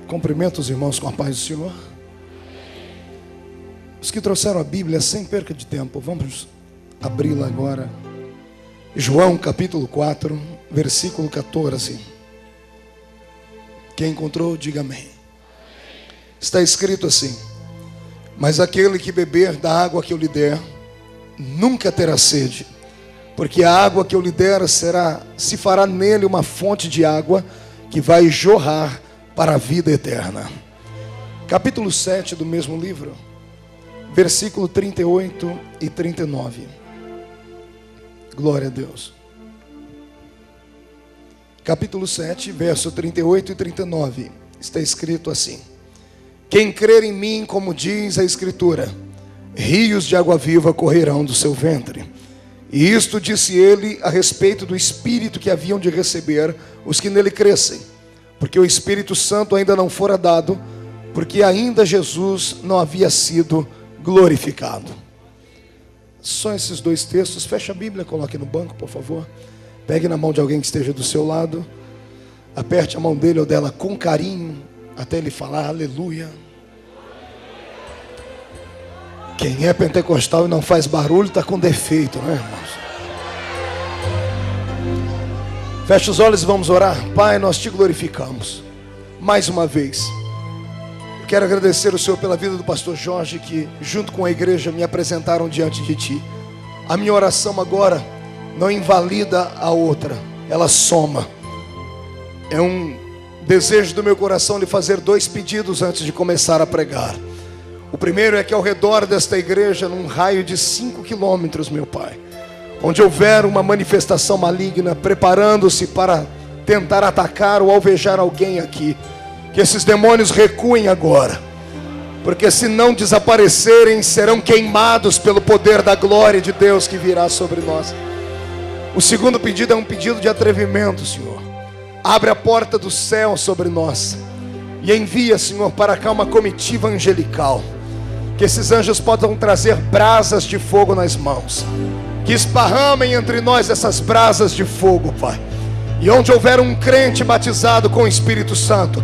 Cumprimento os irmãos com a paz do Senhor. Os que trouxeram a Bíblia sem perca de tempo, vamos abri-la agora. João capítulo 4, versículo 14. Quem encontrou, diga amém. Está escrito assim: mas aquele que beber da água que eu lhe der, nunca terá sede, porque a água que eu lhe der se fará nele uma fonte de água que vai jorrar para a vida eterna. Capítulo 7 do mesmo livro, versículo 38 e 39. Glória a Deus. Capítulo 7, verso 38 e 39. Está escrito assim: quem crer em mim, como diz a Escritura, rios de água viva correrão do seu ventre. E isto disse ele a respeito do Espírito que haviam de receber os que nele crescem, porque o Espírito Santo ainda não fora dado, porque ainda Jesus não havia sido glorificado. Só esses dois textos. Fecha a Bíblia, coloque no banco, por favor. Pegue na mão de alguém que esteja do seu lado, aperte a mão dele ou dela com carinho, até ele falar aleluia. Quem é pentecostal e não faz barulho está com defeito, né, irmãos? Feche os olhos e vamos orar. Pai, nós te glorificamos mais uma vez. Eu quero agradecer o Senhor pela vida do pastor Jorge, que junto com a igreja me apresentaram diante de ti. A minha oração agora não invalida a outra, ela soma. É um desejo do meu coração lhe fazer dois pedidos antes de começar a pregar. O primeiro é que ao redor desta igreja, num raio de 5 quilômetros, meu Pai, onde houver uma manifestação maligna preparando-se para tentar atacar ou alvejar alguém aqui, que esses demônios recuem agora, porque se não desaparecerem, serão queimados pelo poder da glória de Deus que virá sobre nós. O segundo pedido é um pedido de atrevimento, Senhor. Abre a porta do céu sobre nós e envia, Senhor, para cá uma comitiva angelical, que esses anjos possam trazer brasas de fogo nas mãos, que esparramem entre nós essas brasas de fogo, Pai. E onde houver um crente batizado com o Espírito Santo,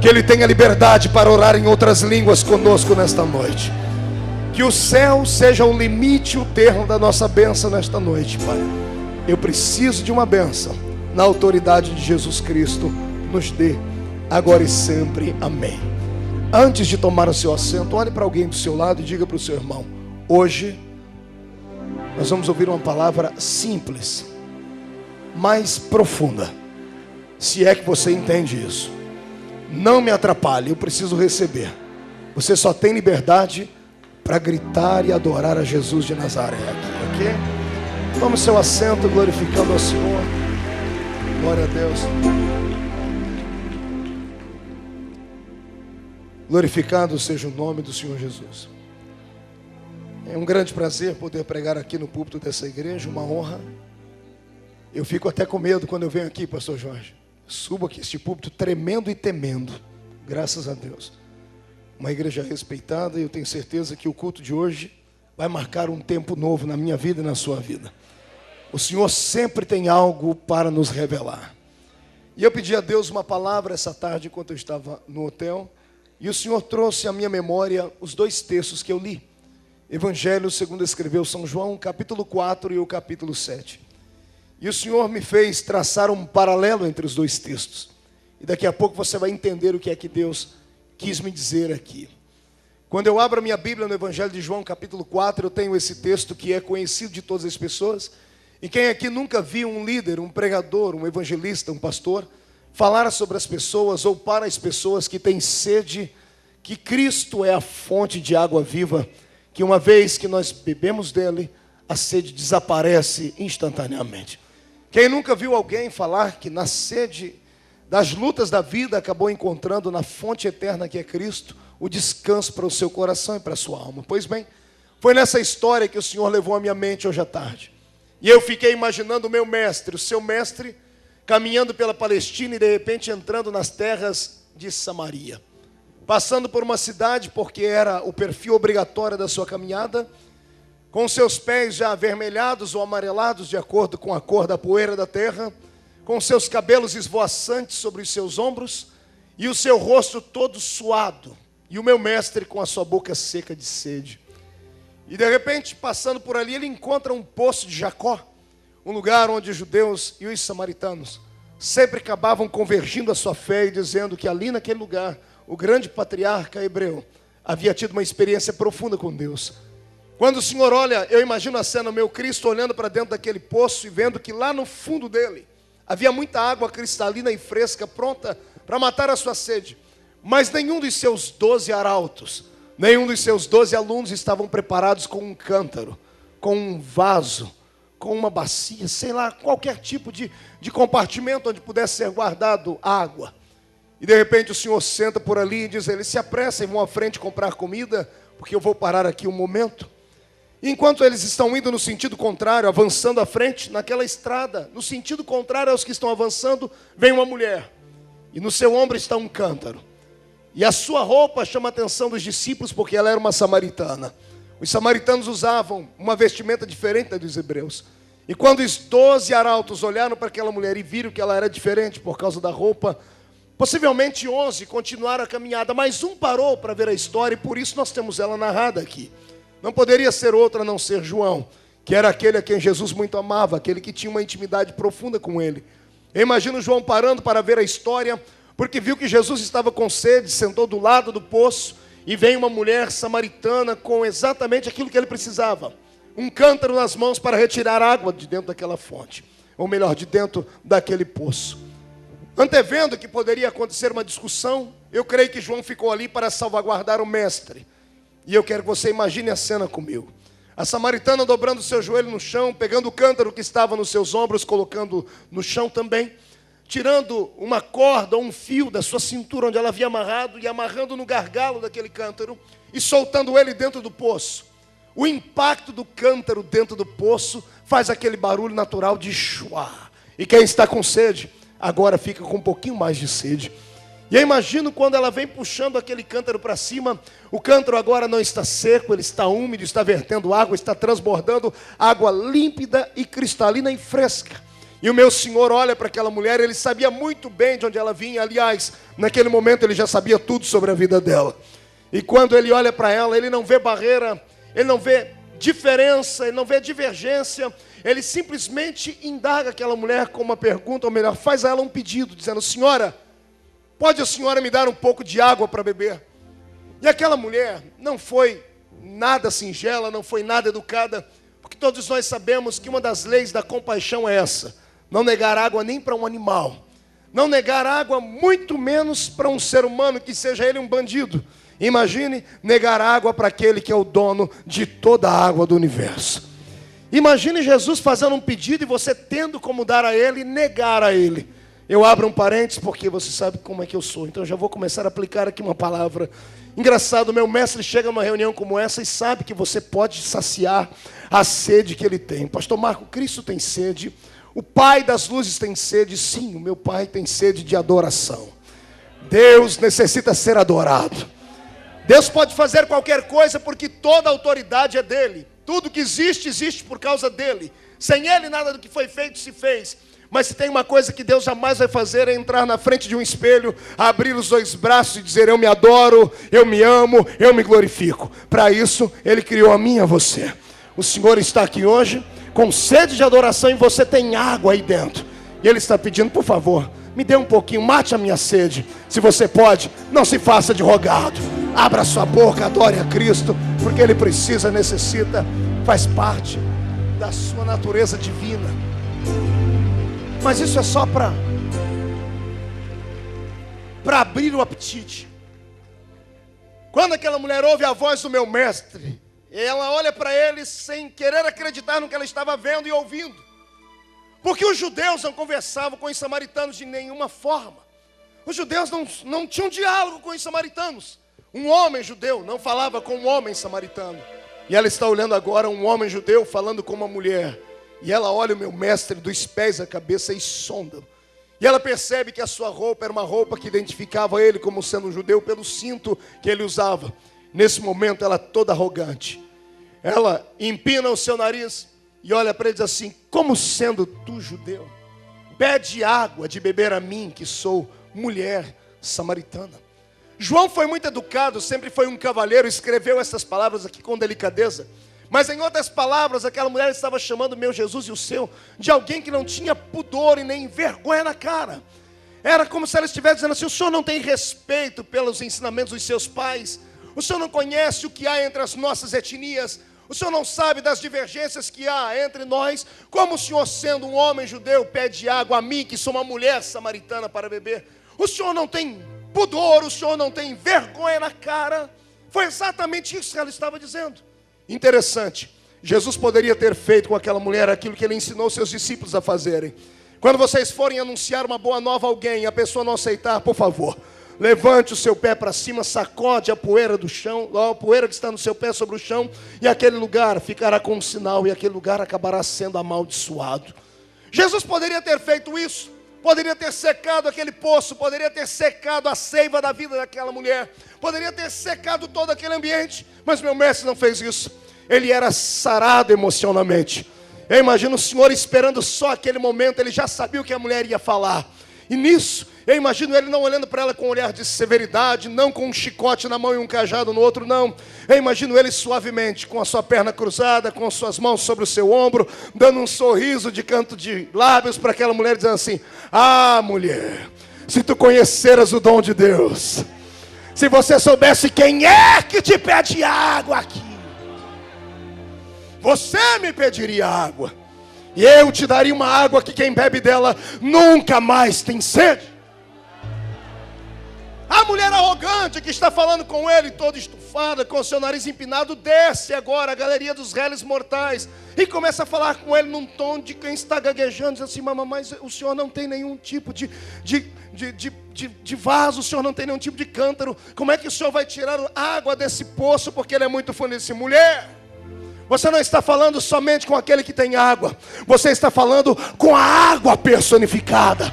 que ele tenha liberdade para orar em outras línguas conosco nesta noite. Que o céu seja o limite, o termo da nossa bênção nesta noite, Pai. Eu preciso de uma bênção na autoridade de Jesus Cristo. Nos dê agora e sempre, amém. Antes de tomar o seu assento, olhe para alguém do seu lado e diga para o seu irmão: hoje nós vamos ouvir uma palavra simples, mas profunda. Se é que você entende isso, não me atrapalhe, eu preciso receber. Você só tem liberdade para gritar e adorar a Jesus de Nazaré aqui, ok? Tome o seu assento glorificando ao Senhor. Glória a Deus. Glorificado seja o nome do Senhor Jesus. É um grande prazer poder pregar aqui no púlpito dessa igreja, uma honra. Eu fico até com medo quando eu venho aqui, pastor Jorge. Subo aqui este púlpito tremendo e temendo, graças a Deus. Uma igreja respeitada, e eu tenho certeza que o culto de hoje vai marcar um tempo novo na minha vida e na sua vida. O Senhor sempre tem algo para nos revelar. E eu pedi a Deus uma palavra essa tarde enquanto eu estava no hotel, e o Senhor trouxe à minha memória os dois textos que eu li. Evangelho segundo escreveu São João, capítulo 4 e o capítulo 7. E o Senhor me fez traçar um paralelo entre os dois textos. E daqui a pouco você vai entender o que é que Deus quis me dizer aqui. Quando eu abro a minha Bíblia no Evangelho de João, capítulo 4, eu tenho esse texto que é conhecido de todas as pessoas. E quem aqui nunca viu um líder, um pregador, um evangelista, um pastor falar sobre as pessoas ou para as pessoas que têm sede, que Cristo é a fonte de água viva, que uma vez que nós bebemos dele, a sede desaparece instantaneamente. Quem nunca viu alguém falar que na sede das lutas da vida acabou encontrando na fonte eterna que é Cristo o descanso para o seu coração e para a sua alma? Pois bem, foi nessa história que o Senhor levou a minha mente hoje à tarde. E eu fiquei imaginando o meu mestre, o seu mestre, caminhando pela Palestina e de repente entrando nas terras de Samaria. Passando por uma cidade, porque era o perfil obrigatório da sua caminhada, com seus pés já avermelhados ou amarelados de acordo com a cor da poeira da terra, com seus cabelos esvoaçantes sobre os seus ombros, e o seu rosto todo suado, e o meu mestre com a sua boca seca de sede. E de repente, passando por ali, ele encontra um poço de Jacó, um lugar onde os judeus e os samaritanos sempre acabavam convergindo a sua fé e dizendo que ali naquele lugar, o grande patriarca hebreu havia tido uma experiência profunda com Deus. Quando o Senhor olha, eu imagino a cena, meu Cristo olhando para dentro daquele poço e vendo que lá no fundo dele havia muita água cristalina e fresca, pronta para matar a sua sede. Mas nenhum dos seus 12 arautos, nenhum dos seus 12 alunos estavam preparados com um cântaro, com um vaso, com uma bacia, sei lá, qualquer tipo de compartimento onde pudesse ser guardado água. E de repente o Senhor senta por ali e diz, eles se apressem, vão à frente comprar comida, porque eu vou parar aqui um momento. E enquanto eles estão indo no sentido contrário, avançando à frente, naquela estrada, no sentido contrário aos que estão avançando, vem uma mulher. E no seu ombro está um cântaro. E a sua roupa chama a atenção dos discípulos, porque ela era uma samaritana. Os samaritanos usavam uma vestimenta diferente da dos hebreus. E quando os 12 arautos olharam para aquela mulher e viram que ela era diferente por causa da roupa, possivelmente 11 continuaram a caminhada, mas um parou para ver a história, e por isso nós temos ela narrada aqui. Não poderia ser outra a não ser João, que era aquele a quem Jesus muito amava, aquele que tinha uma intimidade profunda com ele. Eu imagino João parando para ver a história, porque viu que Jesus estava com sede, sentou do lado do poço, e vem uma mulher samaritana com exatamente aquilo que ele precisava. Um cântaro nas mãos para retirar água de dentro daquela fonte, ou melhor, de dentro daquele poço. Antevendo que poderia acontecer uma discussão, eu creio que João ficou ali para salvaguardar o mestre. E eu quero que você imagine a cena comigo. A samaritana dobrando o seu joelho no chão, pegando o cântaro que estava nos seus ombros, colocando no chão também, tirando uma corda ou um fio da sua cintura onde ela havia amarrado e amarrando no gargalo daquele cântaro e soltando ele dentro do poço. O impacto do cântaro dentro do poço faz aquele barulho natural de chuá. E quem está com sede, agora fica com um pouquinho mais de sede. E eu imagino quando ela vem puxando aquele cântaro para cima, o cântaro agora não está seco, ele está úmido, está vertendo água, está transbordando água límpida e cristalina e fresca. E o meu Senhor olha para aquela mulher, ele sabia muito bem de onde ela vinha, aliás, naquele momento ele já sabia tudo sobre a vida dela. E quando ele olha para ela, ele não vê barreira, ele não vê diferença, ele não vê divergência, ele simplesmente indaga aquela mulher com uma pergunta, ou melhor, faz a ela um pedido, dizendo, senhora, pode a senhora me dar um pouco de água para beber? E aquela mulher não foi nada singela, não foi nada educada, porque todos nós sabemos que uma das leis da compaixão é essa, não negar água nem para um animal, não negar água muito menos para um ser humano, que seja ele um bandido. Imagine negar água para aquele que é o dono de toda a água do universo. Imagine Jesus fazendo um pedido e você tendo como dar a ele e negar a ele. Eu abro um parênteses porque você sabe como é que eu sou, então eu já vou começar a aplicar aqui uma palavra. Engraçado, meu mestre chega numa reunião como essa e sabe que você pode saciar a sede que ele tem. Pastor Marco, Cristo tem sede, o Pai das luzes tem sede, sim, o meu Pai tem sede de adoração. Deus necessita ser adorado. Deus pode fazer qualquer coisa porque toda a autoridade é dele. Tudo que existe, existe por causa dele. Sem ele nada do que foi feito se fez. Mas se tem uma coisa que Deus jamais vai fazer, é entrar na frente de um espelho, abrir os dois braços e dizer, eu me adoro, eu me amo, eu me glorifico. Para isso, ele criou a mim e a você. O Senhor está aqui hoje, com sede de adoração, e você tem água aí dentro. E ele está pedindo, por favor, me dê um pouquinho, mate a minha sede. Se você pode, não se faça de rogado. Abra sua boca, adore a Cristo, porque ele precisa, necessita, faz parte da sua natureza divina. Mas isso é só para abrir o apetite. Quando aquela mulher ouve a voz do meu mestre, ela olha para ele sem querer acreditar no que ela estava vendo e ouvindo. Porque os judeus não conversavam com os samaritanos de nenhuma forma. Os judeus não tinham diálogo com os samaritanos. Um homem judeu não falava com um homem samaritano. E ela está olhando agora um homem judeu falando com uma mulher. E ela olha o meu mestre dos pés à cabeça e sonda. E ela percebe que a sua roupa era uma roupa que identificava ele como sendo um judeu pelo cinto que ele usava. Nesse momento ela toda arrogante. Ela empina o seu nariz e olha para ele e diz assim, como sendo tu judeu, pede água de beber a mim que sou mulher samaritana. João foi muito educado, sempre foi um cavalheiro, escreveu essas palavras aqui com delicadeza. Mas em outras palavras, aquela mulher estava chamando o meu Jesus e o seu de alguém que não tinha pudor e nem vergonha na cara. Era como se ela estivesse dizendo assim: o senhor não tem respeito pelos ensinamentos dos seus pais, o senhor não conhece o que há entre as nossas etnias, o senhor não sabe das divergências que há entre nós. Como o senhor, sendo um homem judeu, pede água a mim, que sou uma mulher samaritana, para beber? O senhor não tem pudor, o senhor não tem vergonha na cara. Foi exatamente isso que ela estava dizendo. Interessante, Jesus poderia ter feito com aquela mulher aquilo que ele ensinou seus discípulos a fazerem. Quando vocês forem anunciar uma boa nova a alguém e a pessoa não aceitar, por favor, levante o seu pé para cima, sacode a poeira do chão, a poeira que está no seu pé sobre o chão, e aquele lugar ficará com um sinal, e aquele lugar acabará sendo amaldiçoado. Jesus poderia ter feito isso, poderia ter secado aquele poço, poderia ter secado a seiva da vida daquela mulher, poderia ter secado todo aquele ambiente, mas meu mestre não fez isso. Ele era sarado emocionalmente. Eu imagino o Senhor esperando só aquele momento, ele já sabia o que a mulher ia falar. E nisso, eu imagino ele não olhando para ela com um olhar de severidade, não com um chicote na mão e um cajado no outro, não. Eu imagino ele suavemente, com a sua perna cruzada, com as suas mãos sobre o seu ombro, dando um sorriso de canto de lábios para aquela mulher, dizendo assim: ah, mulher, se tu conheceras o dom de Deus, se você soubesse quem é que te pede água aqui, você me pediria água, e eu te daria uma água que quem bebe dela nunca mais tem sede. A mulher arrogante que está falando com ele, toda estufada, com o seu nariz empinado, desce agora a galeria dos réis mortais e começa a falar com ele num tom de quem está gaguejando, diz assim: mas o senhor não tem nenhum tipo de vaso, o senhor não tem nenhum tipo de cântaro, como é que o senhor vai tirar água desse poço? Porque ele é muito fundo. Ele disse: mulher, você não está falando somente com aquele que tem água, você está falando com a água personificada.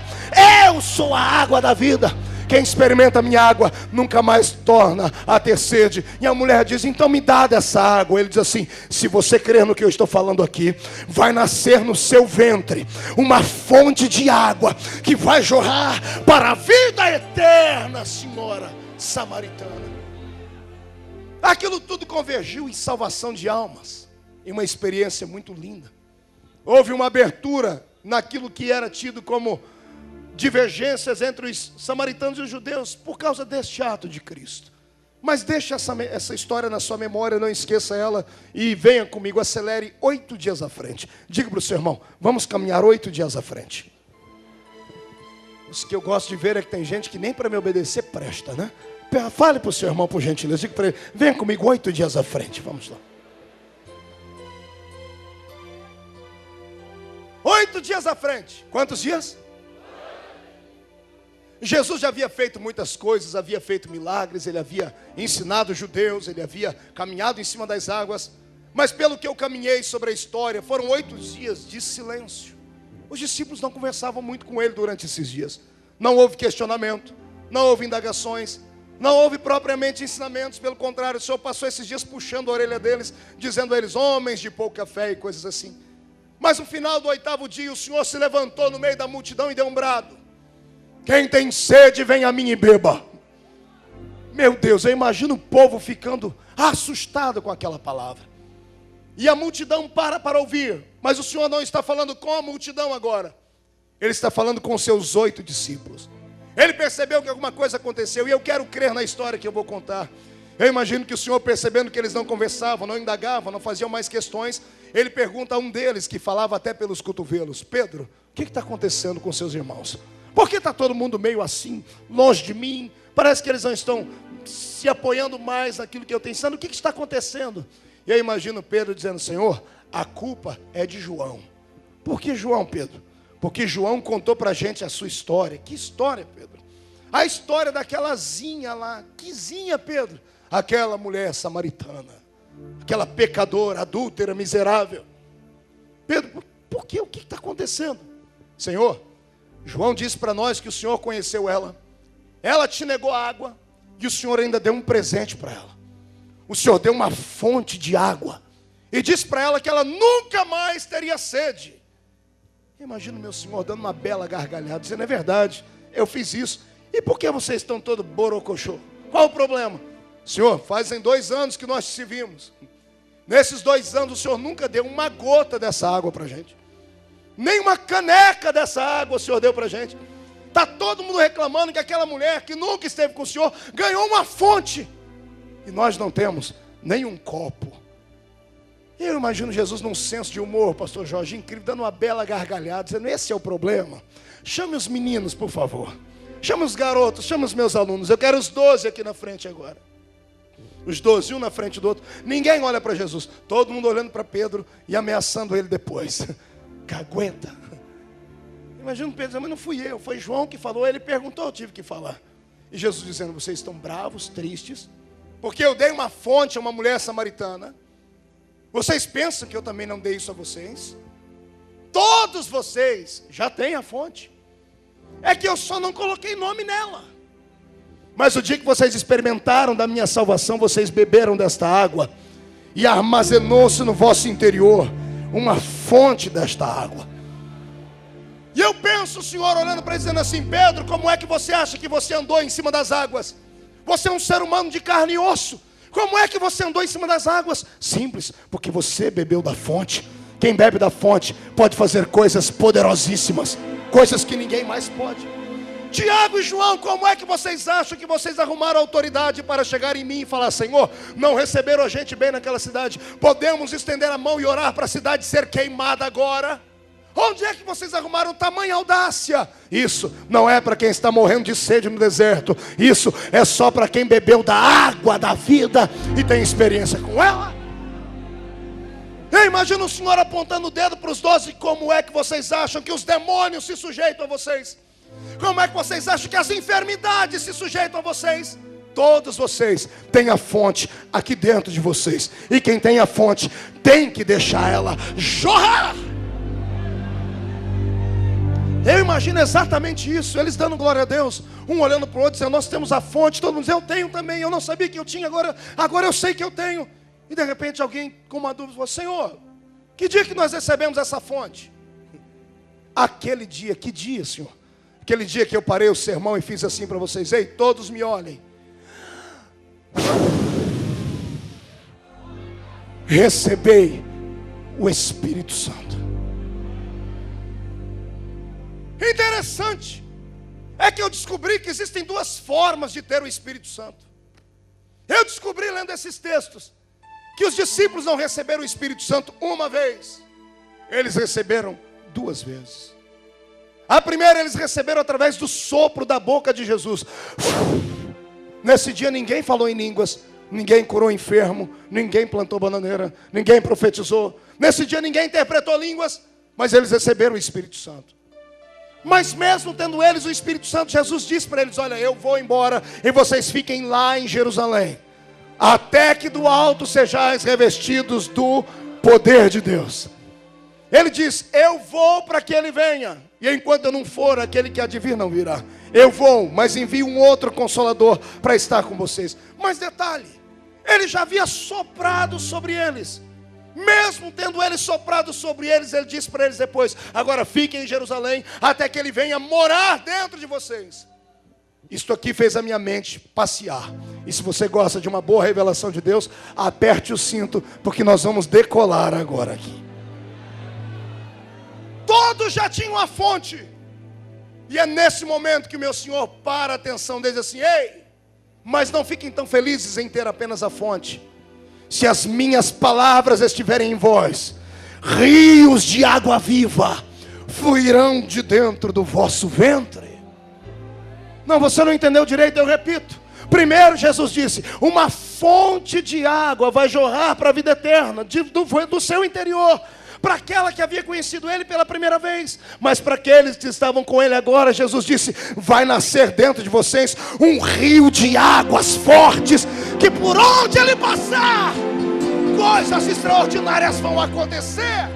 Eu sou a água da vida. Quem experimenta a minha água nunca mais torna a ter sede. E a mulher diz: então me dá dessa água. Ele diz assim: se você crer no que eu estou falando aqui, vai nascer no seu ventre uma fonte de água que vai jorrar para a vida eterna, senhora samaritana. Aquilo tudo convergiu em salvação de almas, em uma experiência muito linda. Houve uma abertura naquilo que era tido como divergências entre os samaritanos e os judeus por causa deste ato de Cristo. Mas deixe essa história na sua memória, não esqueça ela, e venha comigo, acelere 8 dias à frente. Diga para o seu irmão: vamos caminhar 8 dias à frente. Os que eu gosto de ver é que tem gente que nem para me obedecer presta, né? Fale para o seu irmão, por gentileza, diga para ele: venha comigo 8 dias à frente. Vamos lá. 8 dias à frente. Quantos dias? Jesus já havia feito muitas coisas, havia feito milagres, ele havia ensinado os judeus, ele havia caminhado em cima das águas. Mas pelo que eu caminhei sobre a história, foram 8 dias de silêncio. Os discípulos não conversavam muito com ele durante esses dias. Não houve questionamento, não houve indagações, não houve propriamente ensinamentos. Pelo contrário, o Senhor passou esses dias puxando a orelha deles, dizendo a eles: homens de pouca fé e coisas assim. Mas no final do 8º dia, o Senhor se levantou no meio da multidão e deu um brado: quem tem sede, vem a mim e beba. Meu Deus, eu imagino o povo ficando assustado com aquela palavra. E a multidão para ouvir. Mas o Senhor não está falando com a multidão agora. Ele está falando com os seus 8 discípulos. Ele percebeu que alguma coisa aconteceu. E eu quero crer na história que eu vou contar. Eu imagino que o Senhor, percebendo que eles não conversavam, não indagavam, não faziam mais questões, ele pergunta a um deles, que falava até pelos cotovelos: Pedro, o que está acontecendo com seus irmãos? Por que está todo mundo meio assim, longe de mim? Parece que eles não estão se apoiando mais naquilo que eu tenho ensinado. O que está acontecendo? E eu imagino Pedro dizendo: Senhor, a culpa é de João. Por que João, Pedro? Porque João contou para a gente a sua história. Que história, Pedro? A história daquela zinha lá. Que zinha, Pedro? Aquela mulher samaritana, aquela pecadora, adúltera, miserável. Pedro, por quê? O que está acontecendo? Senhor, João disse para nós que o Senhor conheceu ela. Ela te negou água e o Senhor ainda deu um presente para ela. O Senhor deu uma fonte de água e disse para ela que ela nunca mais teria sede. Imagina o meu Senhor dando uma bela gargalhada, dizendo: é verdade, eu fiz isso. E por que vocês estão todo borocochô? Qual o problema? Senhor, fazem 2 anos que nós te vimos. Nesses 2 anos o Senhor nunca deu uma gota dessa água para a gente. Nem uma caneca dessa água o Senhor deu para a gente. Está todo mundo reclamando que aquela mulher que nunca esteve com o Senhor ganhou uma fonte. E nós não temos nem um copo. Eu imagino Jesus num senso de humor, pastor Jorge, incrível, dando uma bela gargalhada, dizendo, esse é o problema. Chame os meninos, por favor. Chame os garotos, chame os meus alunos. Eu quero os 12 aqui na frente agora. Os 12, um na frente do outro. Ninguém olha para Jesus. Todo mundo olhando para Pedro e ameaçando ele depois. Cagueta. Imagina Pedro dizendo, mas não fui eu, foi João que falou. Ele perguntou, eu tive que falar. E Jesus dizendo, vocês estão bravos, tristes, porque eu dei uma fonte a uma mulher samaritana. Vocês pensam que eu também não dei isso a vocês? Todos vocês já têm a fonte. É que eu só não coloquei nome nela. Mas o dia que vocês experimentaram da minha salvação, vocês beberam desta água e armazenou-se no vosso interior uma fonte desta água. E eu penso, Senhor, olhando para ele, dizendo assim, Pedro, como é que você acha que você andou em cima das águas? Você é um ser humano de carne e osso. Como é que você andou em cima das águas? Simples, porque você bebeu da fonte. Quem bebe da fonte pode fazer coisas poderosíssimas, coisas que ninguém mais pode. Tiago e João, como é que vocês acham que vocês arrumaram autoridade para chegar em mim e falar, Senhor, não receberam a gente bem naquela cidade, podemos estender a mão e orar para a cidade ser queimada agora? Onde é que vocês arrumaram tamanha audácia? Isso não é para quem está morrendo de sede no deserto. Isso é só para quem bebeu da água da vida e tem experiência com ela. Eu imagino o Senhor apontando o dedo para os 12. Como é que vocês acham que os demônios se sujeitam a vocês? Como é que vocês acham que as enfermidades se sujeitam a vocês? Todos vocês têm a fonte aqui dentro de vocês. E quem tem a fonte tem que deixar ela jorrar. Eu imagino exatamente isso. Eles dando glória a Deus, um olhando para o outro, dizendo, nós temos a fonte. Todo mundo diz, eu tenho também. Eu não sabia que eu tinha, agora eu sei que eu tenho. E de repente alguém com uma dúvida falou, Senhor, que dia que nós recebemos essa fonte? Aquele dia, que dia, Senhor? Aquele dia que eu parei o sermão e fiz assim para vocês, ei, todos me olhem. Recebei o Espírito Santo. Interessante é que eu descobri que existem 2 formas de ter o Espírito Santo. Eu descobri lendo esses textos que os discípulos não receberam o Espírito Santo uma vez, eles receberam 2 vezes. A primeira eles receberam através do sopro da boca de Jesus. Nesse dia ninguém falou em línguas, ninguém curou enfermo, ninguém plantou bananeira, ninguém profetizou. Nesse dia ninguém interpretou línguas, mas eles receberam o Espírito Santo. Mas mesmo tendo eles o Espírito Santo, Jesus disse para eles, olha, eu vou embora e vocês fiquem lá em Jerusalém, até que do alto sejais revestidos do poder de Deus. Ele diz, eu vou para que ele venha, e enquanto eu não for, aquele que há de vir não virá. Eu vou, mas envio um outro Consolador para estar com vocês. Mas detalhe, ele já havia soprado sobre eles. Mesmo tendo ele soprado sobre eles, ele disse para eles depois, agora fiquem em Jerusalém, até que ele venha morar dentro de vocês. Isto aqui fez a minha mente passear. E se você gosta de uma boa revelação de Deus, aperte o cinto, porque nós vamos decolar agora aqui. Todos já tinham a fonte. E é nesse momento que o meu Senhor para a atenção deles assim, ei, mas não fiquem tão felizes em ter apenas a fonte. Se as minhas palavras estiverem em vós, rios de água viva fluirão de dentro do vosso ventre. Não, você não entendeu direito, eu repito. Primeiro Jesus disse, uma fonte de água vai jorrar para a vida eterna, do seu interior. Para aquela que havia conhecido ele pela primeira vez. Mas para aqueles que estavam com ele agora, Jesus disse, vai nascer dentro de vocês um rio de águas fortes, que por onde ele passar, coisas extraordinárias vão acontecer.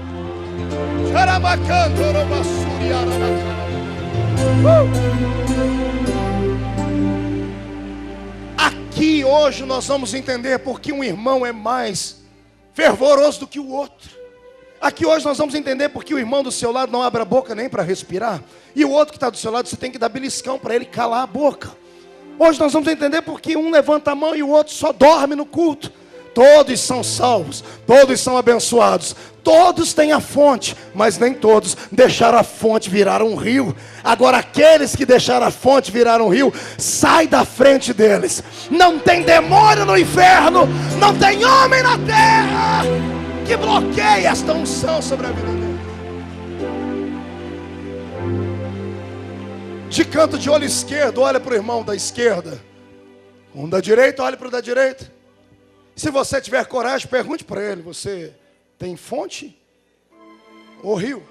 Aqui hoje nós vamos entender porque um irmão é mais fervoroso do que o outro. Aqui hoje nós vamos entender porque o irmão do seu lado não abre a boca nem para respirar. E o outro que está do seu lado, você tem que dar beliscão para ele calar a boca. Hoje nós vamos entender porque um levanta a mão e o outro só dorme no culto. Todos são salvos, todos são abençoados, todos têm a fonte, mas nem todos deixaram a fonte virar um rio. Agora aqueles que deixaram a fonte virar um rio, sai da frente deles. Não tem demônio no inferno, não tem homem na terra que bloqueie esta unção sobre a vida dele. De canto de olho esquerdo, olha para o irmão da esquerda. Um da direita, olha para o da direita. Se você tiver coragem, pergunte para ele: você tem fonte ou rio?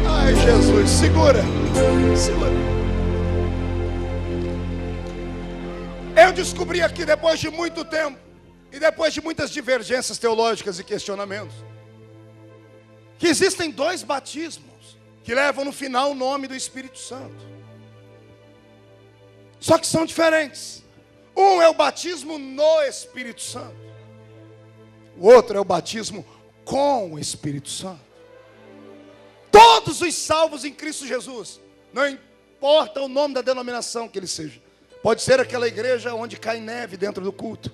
Ai, Jesus, segura. Eu descobri aqui, depois de muito tempo e depois de muitas divergências teológicas e questionamentos, que existem dois batismos que levam no final o nome do Espírito Santo. Só que são diferentes. Um é o batismo no Espírito Santo. O outro é o batismo com o Espírito Santo. Todos os salvos em Cristo Jesus, não importa o nome da denominação que ele seja. Pode ser aquela igreja onde cai neve dentro do culto,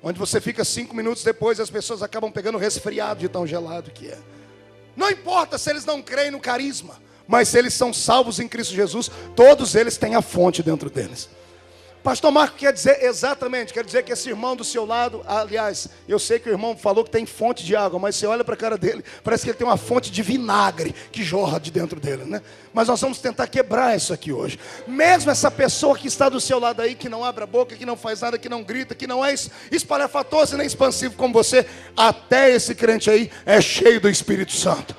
onde você fica 5 minutos depois e as pessoas acabam pegando resfriado de tão gelado que é. Não importa se eles não creem no carisma, mas se eles são salvos em Cristo Jesus, todos eles têm a fonte dentro deles. Pastor Marco quer dizer exatamente, quer dizer que esse irmão do seu lado, aliás, eu sei que o irmão falou que tem fonte de água, mas você olha para a cara dele, parece que ele tem uma fonte de vinagre que jorra de dentro dele, né? Mas nós vamos tentar quebrar isso aqui hoje. Mesmo essa pessoa que está do seu lado aí, que não abre a boca, que não faz nada, que não grita, que não é espalhafatoso nem expansivo como você, até esse crente aí é cheio do Espírito Santo.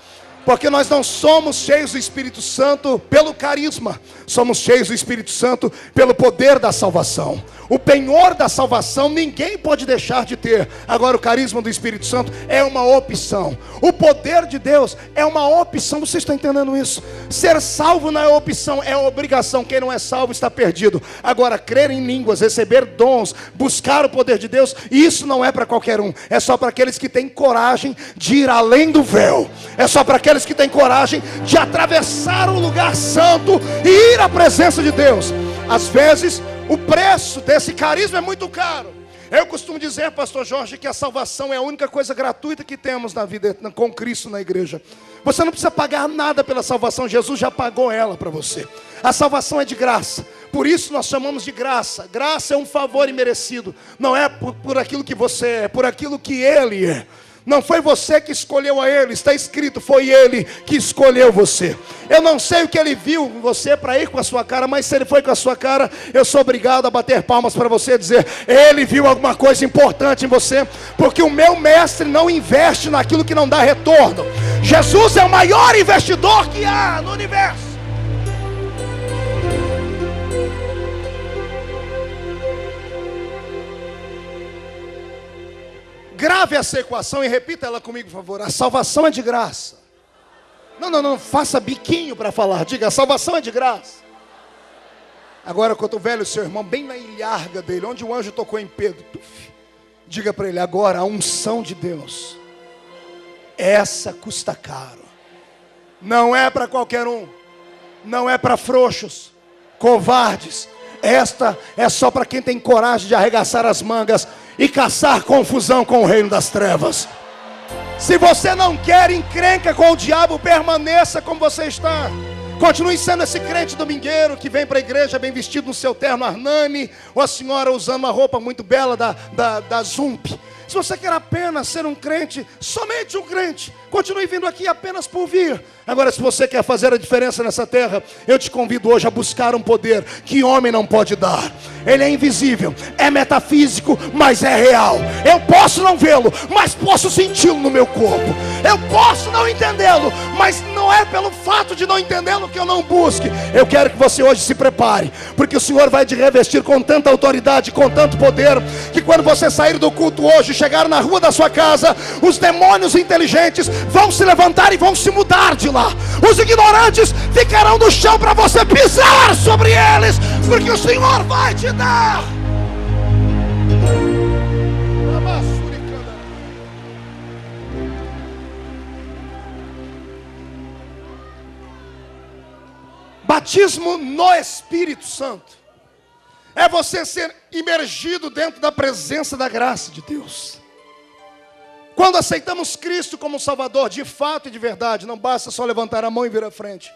Porque nós não somos cheios do Espírito Santo pelo carisma, somos cheios do Espírito Santo pelo poder da salvação. O penhor da salvação ninguém pode deixar de ter. Agora o carisma do Espírito Santo é uma opção. O poder de Deus é uma opção. Vocês estão entendendo isso? Ser salvo não é opção, é obrigação. Quem não é salvo está perdido. Agora crer em línguas, receber dons, buscar o poder de Deus, isso não é para qualquer um. É só para aqueles que têm coragem de ir além do véu. É só para aqueles que têm coragem de atravessar o lugar santo e ir à presença de Deus. Às vezes o preço desse carisma é muito caro. Eu costumo dizer, pastor Jorge, que a salvação é a única coisa gratuita que temos na vida com Cristo na igreja. Você não precisa pagar nada pela salvação, Jesus já pagou ela para você. A salvação é de graça, por isso nós chamamos de graça. Graça é um favor imerecido, não é por aquilo que você é, por aquilo que Ele é. Não foi você que escolheu a Ele, está escrito, foi Ele que escolheu você. Eu não sei o que Ele viu em você para ir com a sua cara, mas se Ele foi com a sua cara, eu sou obrigado a bater palmas para você e dizer, Ele viu alguma coisa importante em você, porque o meu mestre não investe naquilo que não dá retorno. Jesus é o maior investidor que há no universo. Grave essa equação e repita ela comigo, por favor. A salvação é de graça. Não, faça biquinho para falar. Diga, a salvação é de graça. Agora, quando o velho seu irmão, bem na ilharga dele, onde o anjo tocou em Pedro, diga para ele agora, a unção de Deus, essa custa caro. Não é para qualquer um. Não é para frouxos, covardes. Esta é só para quem tem coragem de arregaçar as mangas e caçar confusão com o reino das trevas. Se você não quer encrenca com o diabo, permaneça como você está. Continue sendo esse crente domingueiro que vem para a igreja bem vestido no seu terno Arnani, ou a senhora usando uma roupa muito bela da Zump. Se você quer apenas ser um crente, somente um crente, continue vindo aqui apenas por vir. Agora, se você quer fazer a diferença nessa terra, eu te convido hoje a buscar um poder que homem não pode dar. Ele é invisível, é metafísico, mas é real. Eu posso não vê-lo, mas posso senti-lo no meu corpo. Eu posso não entendê-lo, mas no não é pelo fato de não entendê-lo que eu não busque. Eu quero que você hoje se prepare, porque o Senhor vai te revestir com tanta autoridade, com tanto poder, que quando você sair do culto hoje, chegar na rua da sua casa, os demônios inteligentes vão se levantar e vão se mudar de lá. Os ignorantes ficarão no chão para você pisar sobre eles, porque o Senhor vai te dar. Batismo no Espírito Santo é você ser imergido dentro da presença da graça de Deus. Quando aceitamos Cristo como Salvador, de fato e de verdade, não basta só levantar a mão e vir à frente.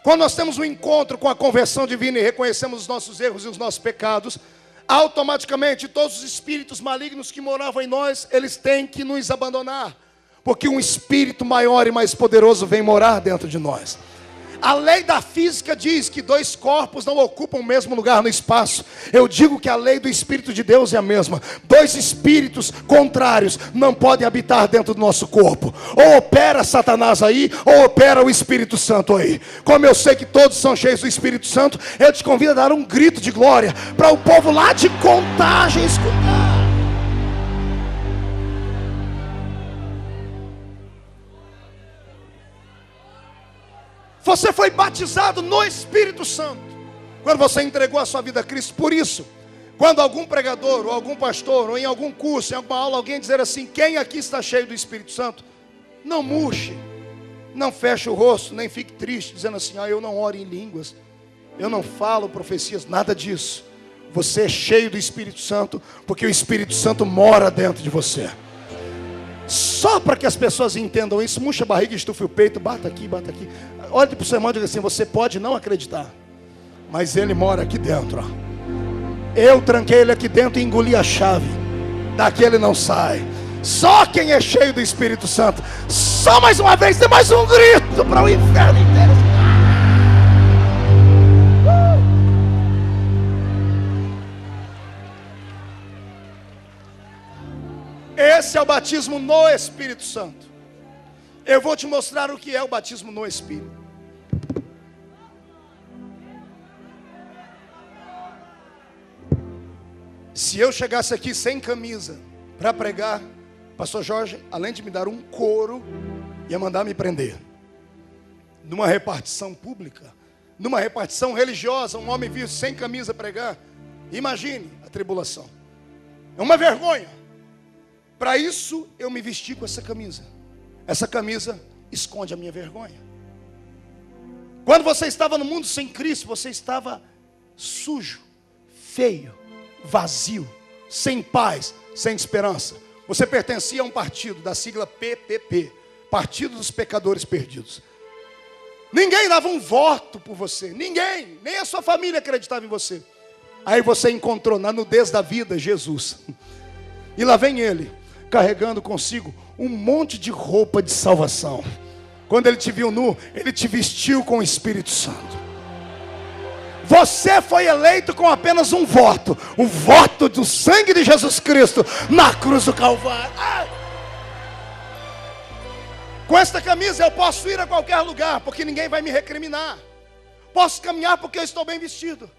Quando nós temos um encontro com a conversão divina e reconhecemos os nossos erros e os nossos pecados, automaticamente todos os espíritos malignos que moravam em nós, eles têm que nos abandonar, porque um espírito maior e mais poderoso vem morar dentro de nós. A lei da física diz que dois corpos não ocupam o mesmo lugar no espaço. Eu digo que a lei do Espírito de Deus é a mesma. Dois espíritos contrários não podem habitar dentro do nosso corpo. Ou opera Satanás aí, ou opera o Espírito Santo aí. Como eu sei que todos são cheios do Espírito Santo, eu te convido a dar um grito de glória para o povo lá de Contagem escutar. Você foi batizado no Espírito Santo quando você entregou a sua vida a Cristo. Por isso, quando algum pregador, ou algum pastor, ou em algum curso, em alguma aula, alguém dizer assim: quem aqui está cheio do Espírito Santo? Não murche, não feche o rosto, nem fique triste, dizendo assim: eu não oro em línguas, eu não falo profecias, nada disso. Você é cheio do Espírito Santo, porque o Espírito Santo mora dentro de você. Só para que as pessoas entendam isso, murcha a barriga, estufe o peito, bata aqui, bata aqui. Olhe para o seu irmão e diga assim: você pode não acreditar, mas ele mora aqui dentro. Eu tranquei ele aqui dentro e engoli a chave. Daqui ele não sai. Só quem é cheio do Espírito Santo. Só mais uma vez, dê mais um grito para o inferno inteiro. Esse é o batismo no Espírito Santo. Eu vou te mostrar o que é o batismo no Espírito. Se eu chegasse aqui sem camisa para pregar, pastor Jorge, além de me dar um couro, ia mandar me prender. Numa repartição pública, numa repartição religiosa, um homem visto sem camisa pregar. Imagine a tribulação. É uma vergonha. Para isso eu me vesti com essa camisa. Essa camisa esconde a minha vergonha. Quando você estava no mundo sem Cristo, você estava sujo, feio, vazio, sem paz, sem esperança. Você pertencia a um partido da sigla PPP, Partido dos Pecadores Perdidos. Ninguém dava um voto por você, ninguém, nem a sua família acreditava em você. Aí você encontrou na nudez da vida Jesus. E lá vem ele, carregando consigo um monte de roupa de salvação. Quando ele te viu nu, ele te vestiu com o Espírito Santo. Você foi eleito com apenas um voto, o voto do sangue de Jesus Cristo na cruz do Calvário. Ai! Com esta camisa eu posso ir a qualquer lugar, porque ninguém vai me recriminar. Posso caminhar porque eu estou bem vestido.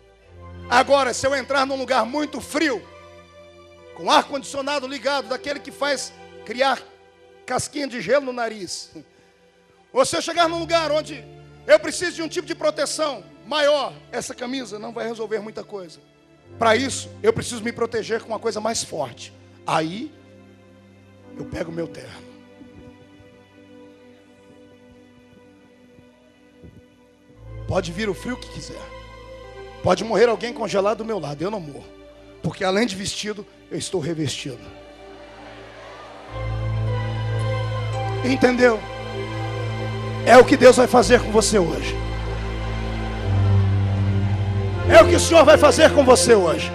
Agora, se eu entrar num lugar muito frio, com ar-condicionado ligado, daquele que faz criar casquinha de gelo no nariz, ou se eu chegar num lugar onde eu preciso de um tipo de proteção maior, essa camisa não vai resolver muita coisa. Para isso, eu preciso me proteger com uma coisa mais forte. Aí, eu pego o meu terno. Pode vir o frio que quiser. Pode morrer alguém congelado do meu lado, eu não morro. Porque além de vestido, eu estou revestido. Entendeu? É o que Deus vai fazer com você hoje. É o que o Senhor vai fazer com você hoje.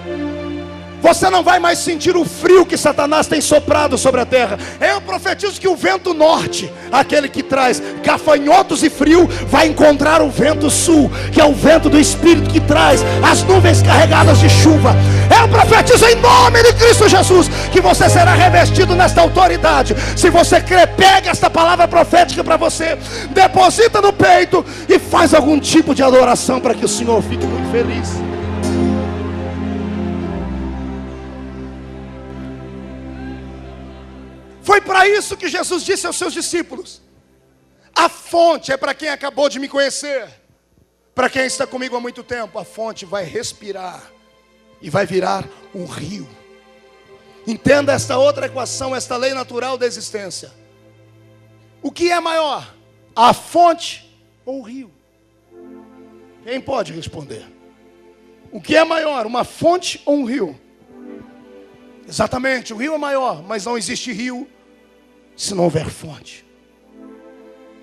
Você não vai mais sentir o frio que Satanás tem soprado sobre a terra. Eu profetizo que o vento norte, aquele que traz gafanhotos e frio, vai encontrar o vento sul, que é o vento do Espírito, que traz as nuvens carregadas de chuva. Eu profetizo em nome de Cristo Jesus que você será revestido nesta autoridade. Se você crê, pega esta palavra profética para você, deposita no peito e faz algum tipo de adoração para que o Senhor fique muito feliz. Foi para isso que Jesus disse aos seus discípulos: a fonte é para quem acabou de me conhecer. Para quem está comigo há muito tempo, a fonte vai respirar e vai virar um rio. Entenda esta outra equação, esta lei natural da existência. O que é maior, a fonte ou o rio? Quem pode responder? O que é maior, uma fonte ou um rio? Exatamente, o rio é maior, mas não existe rio se não houver fonte.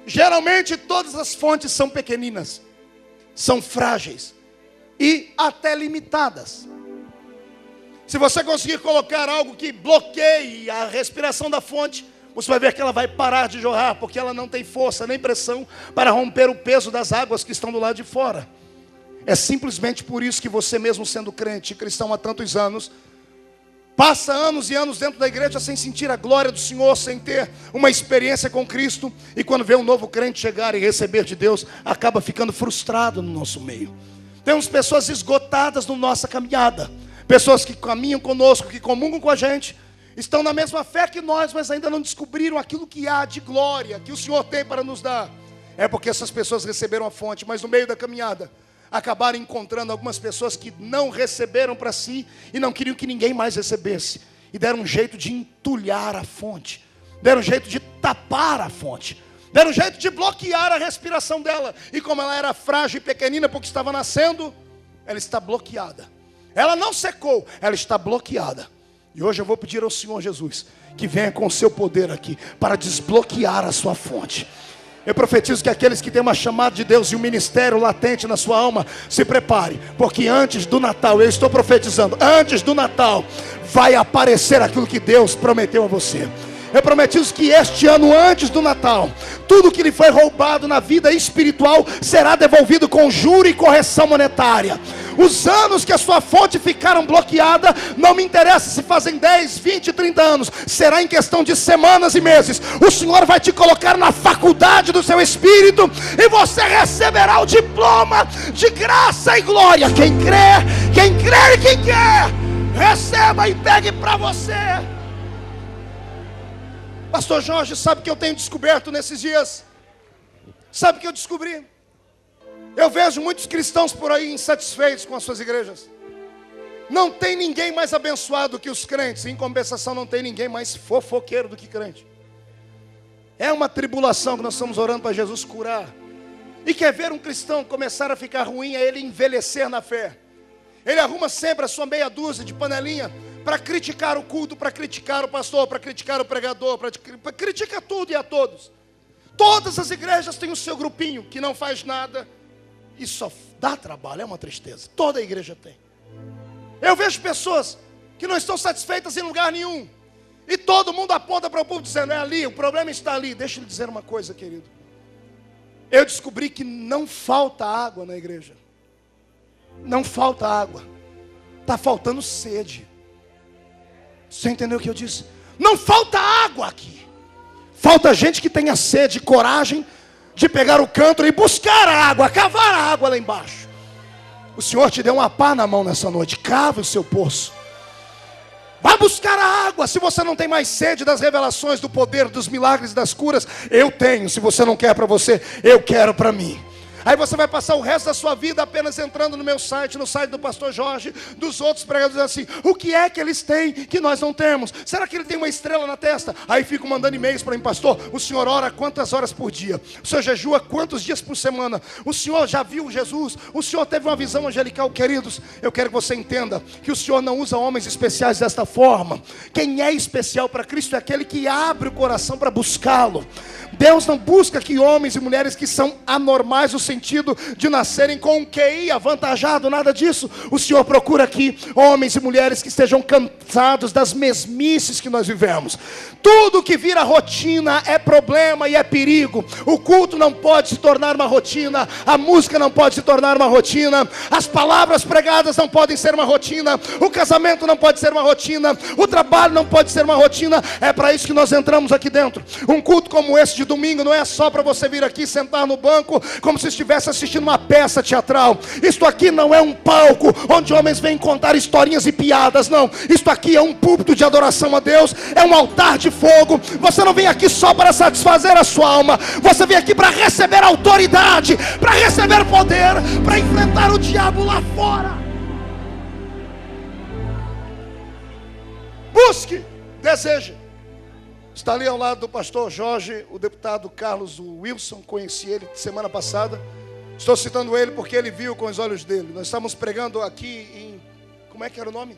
Geralmente todas as fontes são pequeninas, são frágeis e até limitadas. Se você conseguir colocar algo que bloqueie a respiração da fonte, você vai ver que ela vai parar de jorrar, porque ela não tem força nem pressão para romper o peso das águas que estão do lado de fora. É simplesmente por isso que você, mesmo sendo crente, cristão há tantos anos, passa anos e anos dentro da igreja sem sentir a glória do Senhor, sem ter uma experiência com Cristo, e quando vê um novo crente chegar e receber de Deus, acaba ficando frustrado no nosso meio. Temos pessoas esgotadas na nossa caminhada, pessoas que caminham conosco, que comungam com a gente, estão na mesma fé que nós, mas ainda não descobriram aquilo que há de glória, que o Senhor tem para nos dar. É porque essas pessoas receberam a fonte, mas no meio da caminhada acabaram encontrando algumas pessoas que não receberam para si e não queriam que ninguém mais recebesse, e deram um jeito de entulhar a fonte, deram um jeito de tapar a fonte, deram um jeito de bloquear a respiração dela. E como ela era frágil e pequenina porque estava nascendo, ela está bloqueada. Ela não secou, ela está bloqueada. E hoje eu vou pedir ao Senhor Jesus que venha com o seu poder aqui para desbloquear a sua fonte. Eu profetizo que aqueles que têm uma chamada de Deus e um ministério latente na sua alma, se prepare, porque antes do Natal, eu estou profetizando, antes do Natal vai aparecer aquilo que Deus prometeu a você. Eu profetizo que este ano, antes do Natal, tudo que lhe foi roubado na vida espiritual será devolvido com juro e correção monetária. Os anos que a sua fonte ficaram bloqueada, não me interessa se fazem 10, 20, 30 anos, será em questão de semanas e meses. O Senhor vai te colocar na faculdade do seu espírito e você receberá o diploma de graça e glória. Quem crê e quem quer, receba e pegue para você. Pastor Jorge, sabe o que eu tenho descoberto nesses dias? Sabe o que eu descobri? Eu vejo muitos cristãos por aí insatisfeitos com as suas igrejas. Não tem ninguém mais abençoado que os crentes. Em compensação, não tem ninguém mais fofoqueiro do que crente. É uma tribulação que nós estamos orando para Jesus curar. E quer ver um cristão começar a ficar ruim, é ele envelhecer na fé. Ele arruma sempre a sua meia dúzia de panelinha para criticar o culto, para criticar o pastor, para criticar o pregador, para criticar tudo e a todos. Todas as igrejas têm o seu grupinho que não faz nada e só dá trabalho, é uma tristeza. Toda a igreja tem. Eu vejo pessoas que não estão satisfeitas em lugar nenhum, e todo mundo aponta para o público dizendo: é ali, o problema está ali. Deixa eu lhe dizer uma coisa, querido. Eu descobri que não falta água na igreja. Não falta água. Está faltando sede. Você entendeu o que eu disse? Não falta água aqui. Falta gente que tenha sede, coragem de pegar o cântaro e buscar a água, cavar a água lá embaixo. O Senhor te deu uma pá na mão nessa noite. Cave o seu poço. Vai buscar a água. Se você não tem mais sede das revelações, do poder, dos milagres, das curas, eu tenho. Se você não quer para você, eu quero para mim. Aí você vai passar o resto da sua vida apenas entrando no meu site, no site do pastor Jorge, dos outros pregadores, assim: o que é que eles têm que nós não temos? Será que ele tem uma estrela na testa? Aí fico mandando e-mails para mim: pastor, o senhor ora quantas horas por dia? O senhor jejua quantos dias por semana? O senhor já viu Jesus? O senhor teve uma visão angelical? Queridos, eu quero que você entenda que o Senhor não usa homens especiais desta forma. Quem é especial para Cristo é aquele que abre o coração para buscá-lo. Deus não busca que homens e mulheres que são anormais o sentido de nascerem com um QI avantajado, nada disso. O Senhor procura aqui homens e mulheres que estejam cansados das mesmices que nós vivemos. Tudo que vira rotina é problema e é perigo. O culto não pode se tornar uma rotina, a música não pode se tornar uma rotina, as palavras pregadas não podem ser uma rotina, o casamento não pode ser uma rotina, o trabalho não pode ser uma rotina. É para isso que nós entramos aqui dentro. Um culto como esse de domingo não é só para você vir aqui sentar no banco como se estivesse assistindo uma peça teatral. Isto aqui não é um palco onde homens vêm contar historinhas e piadas, não. Isto aqui é um púlpito de adoração a Deus, é um altar de fogo. Você não vem aqui só para satisfazer a sua alma, você vem aqui para receber autoridade, para receber poder, para enfrentar o diabo lá fora. Busque, deseje. Está ali ao lado do pastor Jorge, o deputado Carlos Wilson, conheci ele semana passada. Estou citando ele porque ele viu com os olhos dele. Nós estávamos pregando aqui em, como é que era o nome?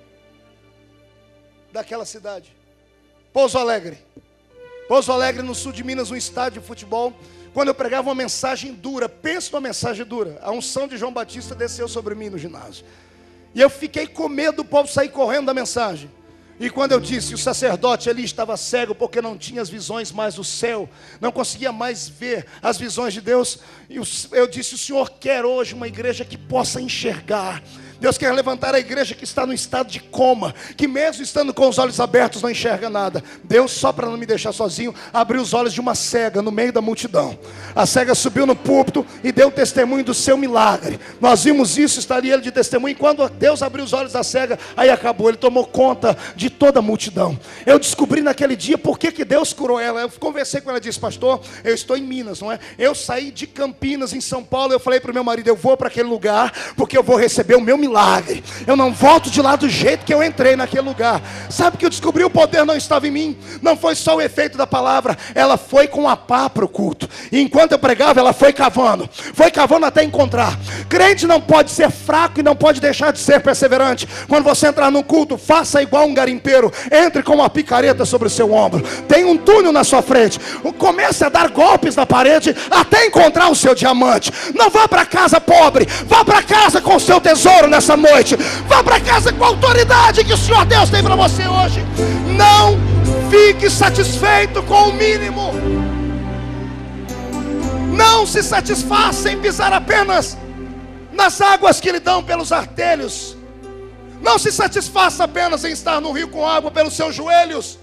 Daquela cidade, Pouso Alegre. Pouso Alegre, no sul de Minas, um estádio de futebol. Quando eu pregava uma mensagem dura, pensa numa mensagem dura, a unção de João Batista desceu sobre mim no ginásio. E eu fiquei com medo do povo sair correndo da mensagem. E quando eu disse, o sacerdote ali estava cego porque não tinha as visões mais do céu, não conseguia mais ver as visões de Deus. E eu disse, o Senhor quer hoje uma igreja que possa enxergar. Deus quer levantar a igreja que está no estado de coma, que mesmo estando com os olhos abertos não enxerga nada. Deus, só para não me deixar sozinho, abriu os olhos de uma cega no meio da multidão. A cega subiu no púlpito e deu testemunho do seu milagre. Nós vimos isso, estaria ele de testemunho. E quando Deus abriu os olhos da cega, aí acabou, ele tomou conta de toda a multidão. Eu descobri naquele dia por que Deus curou ela. Eu conversei com ela e disse, pastor, eu estou em Minas, não é? Eu saí de Campinas, em São Paulo. Eu falei para o meu marido, eu vou para aquele lugar porque eu vou receber o meu milagre. Eu não volto de lá do jeito que eu entrei naquele lugar. Sabe que eu descobri? O poder não estava em mim. Não foi só o efeito da palavra. Ela foi com a pá para o culto. E enquanto eu pregava, ela foi cavando. Foi cavando até encontrar. Crente não pode ser fraco e não pode deixar de ser perseverante. Quando você entrar no culto, faça igual um garimpeiro. Entre com uma picareta sobre o seu ombro. Tem um túnel na sua frente. Comece a dar golpes na parede até encontrar o seu diamante. Não vá para casa pobre. Vá para casa com o seu tesouro nessa noite. Vá para casa com a autoridade que o Senhor Deus tem para você hoje. Não fique satisfeito com o mínimo. Não se satisfaça em pisar apenas nas águas que lhe dão pelos artelhos. Não se satisfaça apenas em estar no rio com água pelos seus joelhos.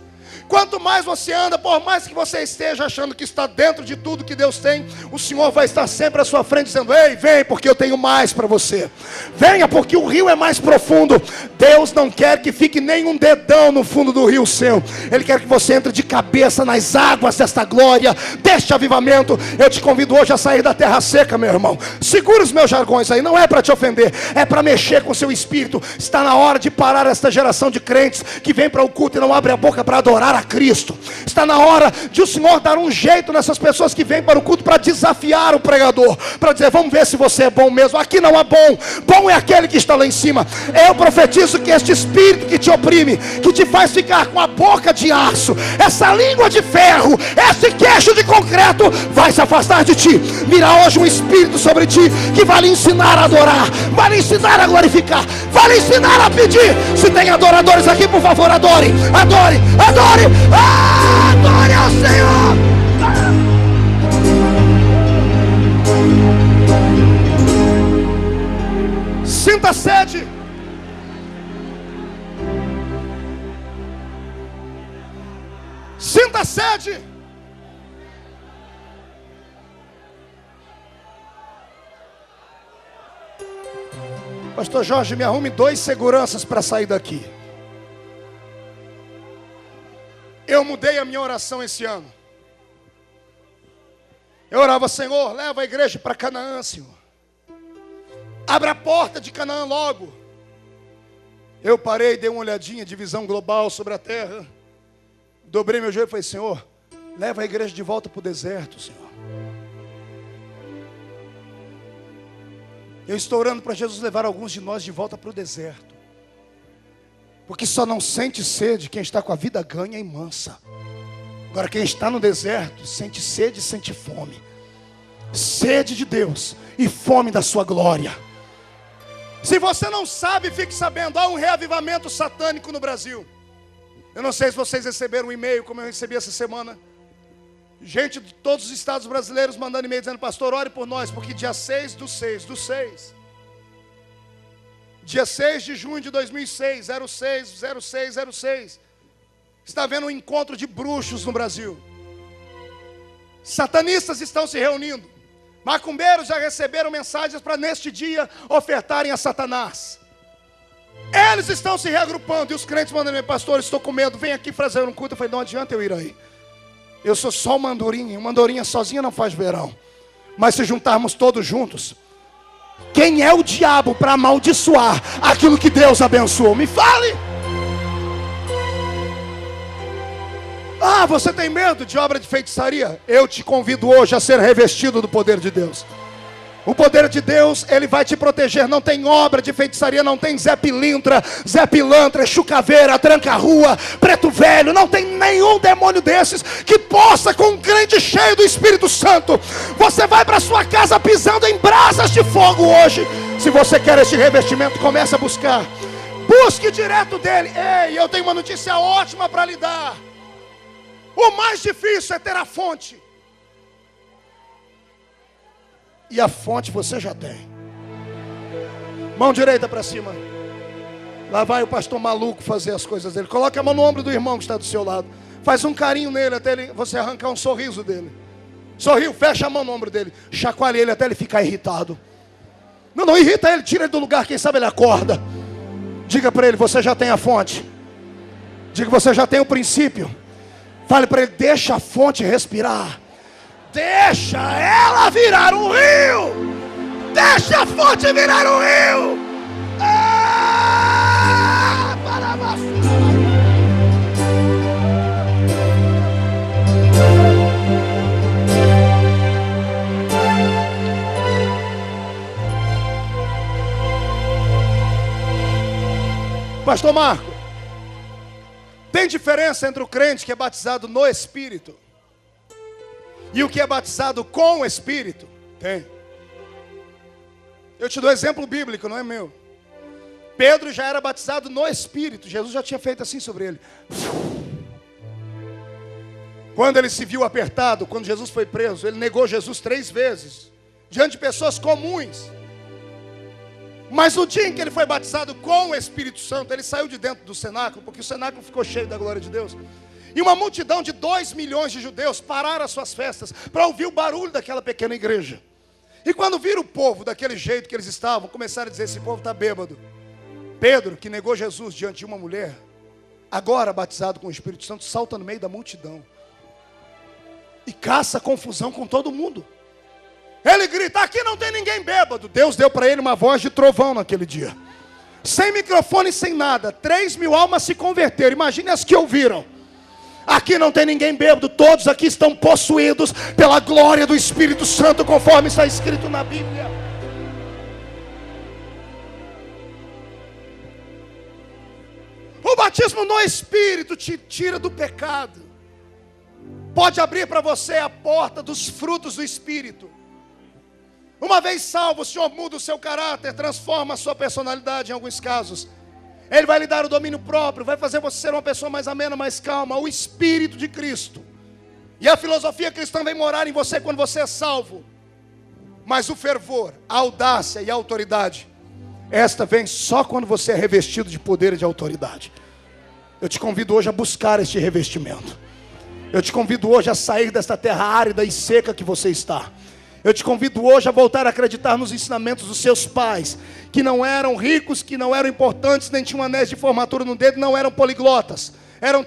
Quanto mais você anda, por mais que você esteja achando que está dentro de tudo que Deus tem, o Senhor vai estar sempre à sua frente dizendo, ei, vem porque eu tenho mais para você. Venha porque o rio é mais profundo. Deus não quer que fique nem um dedão no fundo do rio seu. Ele quer que você entre de cabeça nas águas desta glória, deste avivamento. Eu te convido hoje a sair da terra seca, meu irmão. Segura os meus jargões aí, não é para te ofender, é para mexer com o seu espírito. Está na hora de parar esta geração de crentes que vem para o culto e não abre a boca para adorar a Cristo. Está na hora de o Senhor dar um jeito nessas pessoas que vêm para o culto para desafiar o pregador, para dizer, vamos ver se você é bom mesmo. Aqui não é bom, bom é aquele que está lá em cima. Eu profetizo que este espírito que te oprime, que te faz ficar com a boca de aço, essa língua de ferro, esse queixo de concreto, vai se afastar de ti. Virá hoje um espírito sobre ti que vai lhe ensinar a adorar, vai lhe ensinar a glorificar, vai lhe ensinar a pedir. Se tem adoradores aqui, por favor, adore, adore, adore. Adore ao Senhor. Sinta sede. Sinta sede. Pastor Jorge, me arrume 2 seguranças para sair daqui. Eu mudei a minha oração esse ano. Eu orava, Senhor, leva a igreja para Canaã, Senhor. Abra a porta de Canaã logo. Eu parei, dei uma olhadinha de visão global sobre a terra. Dobrei meu joelho e falei, Senhor, leva a igreja de volta para o deserto, Senhor. Eu estou orando para Jesus levar alguns de nós de volta para o deserto. Porque só não sente sede quem está com a vida ganha e mansa. Agora quem está no deserto sente sede e sente fome. Sede de Deus e fome da sua glória. Se você não sabe, fique sabendo, há um reavivamento satânico no Brasil. Eu não sei se vocês receberam um e-mail, como eu recebi essa semana. Gente de todos os estados brasileiros mandando e-mail dizendo: pastor, ore por nós, porque dia 6 do 6, dia 6 de junho de 2006, 06, está havendo um encontro de bruxos no Brasil. Satanistas estão se reunindo. Macumbeiros já receberam mensagens para neste dia ofertarem a Satanás. Eles estão se reagrupando e os crentes mandando: pastor, estou com medo, vem aqui fazer um culto. Eu falei: não adianta eu ir aí. Eu sou só uma andorinha sozinha não faz verão. Mas se juntarmos todos juntos, quem é o diabo para amaldiçoar aquilo que Deus abençoou? Me fale! Ah, você tem medo de obra de feitiçaria? Eu te convido hoje a ser revestido do poder de Deus. O poder de Deus, ele vai te proteger. Não tem obra de feitiçaria, não tem Zé Pilintra, Zé Pilantra, Chucaveira, Tranca-Rua, Preto Velho. Não tem nenhum demônio desses que possa, com um crente cheio do Espírito Santo, você vai para sua casa pisando em brasas de fogo hoje. Se você quer esse revestimento, comece a buscar. Busque direto dele. Ei, eu tenho uma notícia ótima para lhe dar. O mais difícil é ter a fonte. E a fonte você já tem. Mão direita para cima. Lá vai o pastor maluco fazer as coisas dele. Coloque a mão no ombro do irmão que está do seu lado. Faz um carinho nele até você arrancar um sorriso dele. Sorriu, fecha a mão no ombro dele. Chacoalhe ele até ele ficar irritado. Não irrita ele, tira ele do lugar, quem sabe ele acorda. Diga para ele: você já tem a fonte. Diga que você já tem o princípio. Fale para ele: deixa a fonte respirar. Deixa ela virar um rio. Deixa a fonte virar um rio. Pastor Marco, tem diferença entre o crente que é batizado no Espírito e o que é batizado com o Espírito? Tem. Eu te dou exemplo bíblico, não é meu. Pedro já era batizado no Espírito. Jesus já tinha feito assim sobre ele. Quando ele se viu apertado, quando Jesus foi preso, ele negou Jesus 3 vezes, diante de pessoas comuns. Mas no dia em que ele foi batizado com o Espírito Santo, ele saiu de dentro do cenáculo, porque o cenáculo ficou cheio da glória de Deus. E uma multidão de 2 milhões de judeus pararam as suas festas para ouvir o barulho daquela pequena igreja. E quando viram o povo daquele jeito que eles estavam, começaram a dizer: esse povo está bêbado. Pedro, que negou Jesus diante de uma mulher, agora batizado com o Espírito Santo, salta no meio da multidão e caça confusão com todo mundo. Ele grita: aqui não tem ninguém bêbado. Deus deu para ele uma voz de trovão naquele dia. Sem microfone, sem nada. 3.000 almas se converteram. Imagine as que ouviram. Aqui não tem ninguém bêbado, todos aqui estão possuídos pela glória do Espírito Santo, conforme está escrito na Bíblia. O batismo no Espírito te tira do pecado. Pode abrir para você a porta dos frutos do Espírito. Uma vez salvo, o Senhor muda o seu caráter, transforma a sua personalidade em alguns casos. Ele vai lhe dar o domínio próprio, vai fazer você ser uma pessoa mais amena, mais calma, o Espírito de Cristo. E a filosofia cristã vem morar em você quando você é salvo. Mas o fervor, a audácia e a autoridade, esta vem só quando você é revestido de poder e de autoridade. Eu te convido hoje a buscar este revestimento. Eu te convido hoje a sair desta terra árida e seca que você está. Eu te convido hoje a voltar a acreditar nos ensinamentos dos seus pais, que não eram ricos, que não eram importantes, nem tinham anéis de formatura no dedo, não eram poliglotas.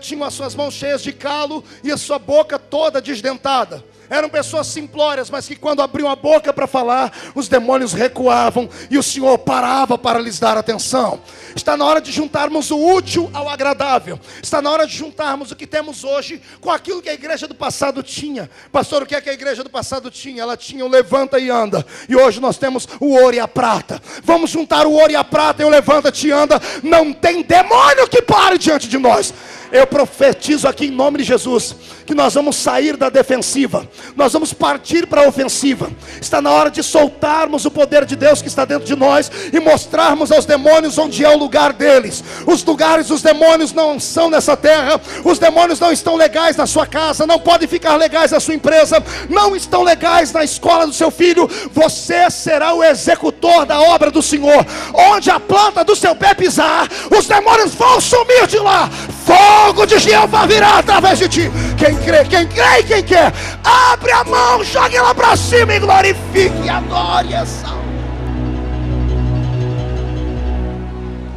Tinham as suas mãos cheias de calo e a sua boca toda desdentada. Eram pessoas simplórias, mas que quando abriam a boca para falar, os demônios recuavam e o Senhor parava para lhes dar atenção. Está na hora de juntarmos o útil ao agradável. Está na hora de juntarmos o que temos hoje com aquilo que a igreja do passado tinha. Pastor, o que é que a igreja do passado tinha? Ela tinha o levanta e anda. E hoje nós temos o ouro e a prata. Vamos juntar o ouro e a prata e o levanta-te e anda. Não tem demônio que pare diante de nós. Eu profetizo aqui em nome de Jesus que nós vamos sair da defensiva. nós vamos partir para a ofensiva. Está na hora de soltarmos o poder de Deus que está dentro de nós e mostrarmos aos demônios onde é o lugar deles. Os lugares dos demônios não são nessa terra. Os demônios não estão legais na sua casa, não podem ficar legais na sua empresa, não estão legais na escola do seu filho. Você será o executor da obra do Senhor. Onde a planta do seu pé pisar, os demônios vão sumir de lá. Fogo de Jeová virá através de ti. Quem crê e quem quer, abre a mão, jogue lá para cima e glorifique e adore essa.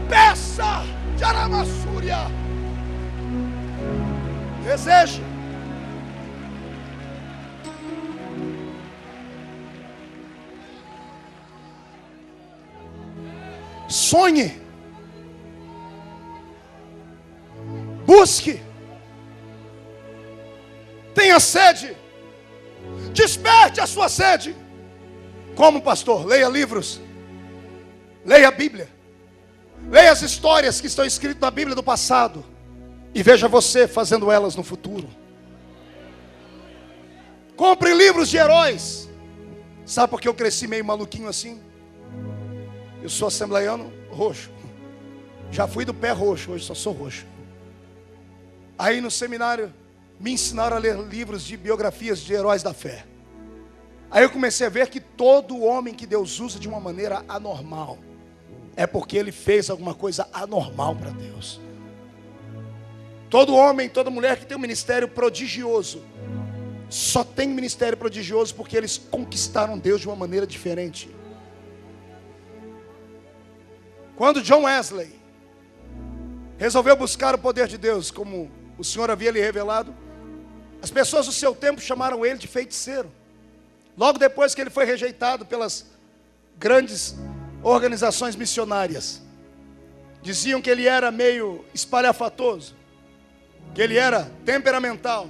Peça de Aramassúria. Deseje. Sonhe. Busque. Tenha sede. Desperte a sua sede. Como pastor? Leia livros. Leia a Bíblia. Leia as histórias que estão escritas na Bíblia do passado. E veja você fazendo elas no futuro. Compre livros de heróis. Sabe por que eu cresci meio maluquinho assim? Eu sou assembleiano roxo. Já fui do pé roxo, hoje só sou roxo. Aí no seminário me ensinaram a ler livros de biografias de heróis da fé. Aí eu comecei a ver que todo homem que Deus usa de uma maneira anormal é porque ele fez alguma coisa anormal para Deus. Todo homem, toda mulher que tem um ministério prodigioso só tem ministério prodigioso porque eles conquistaram Deus de uma maneira diferente. Quando John Wesley resolveu buscar o poder de Deus, como o Senhor havia lhe revelado, as pessoas do seu tempo chamaram ele de feiticeiro. Logo depois que ele foi rejeitado pelas grandes organizações missionárias, diziam que ele era meio espalhafatoso, que ele era temperamental,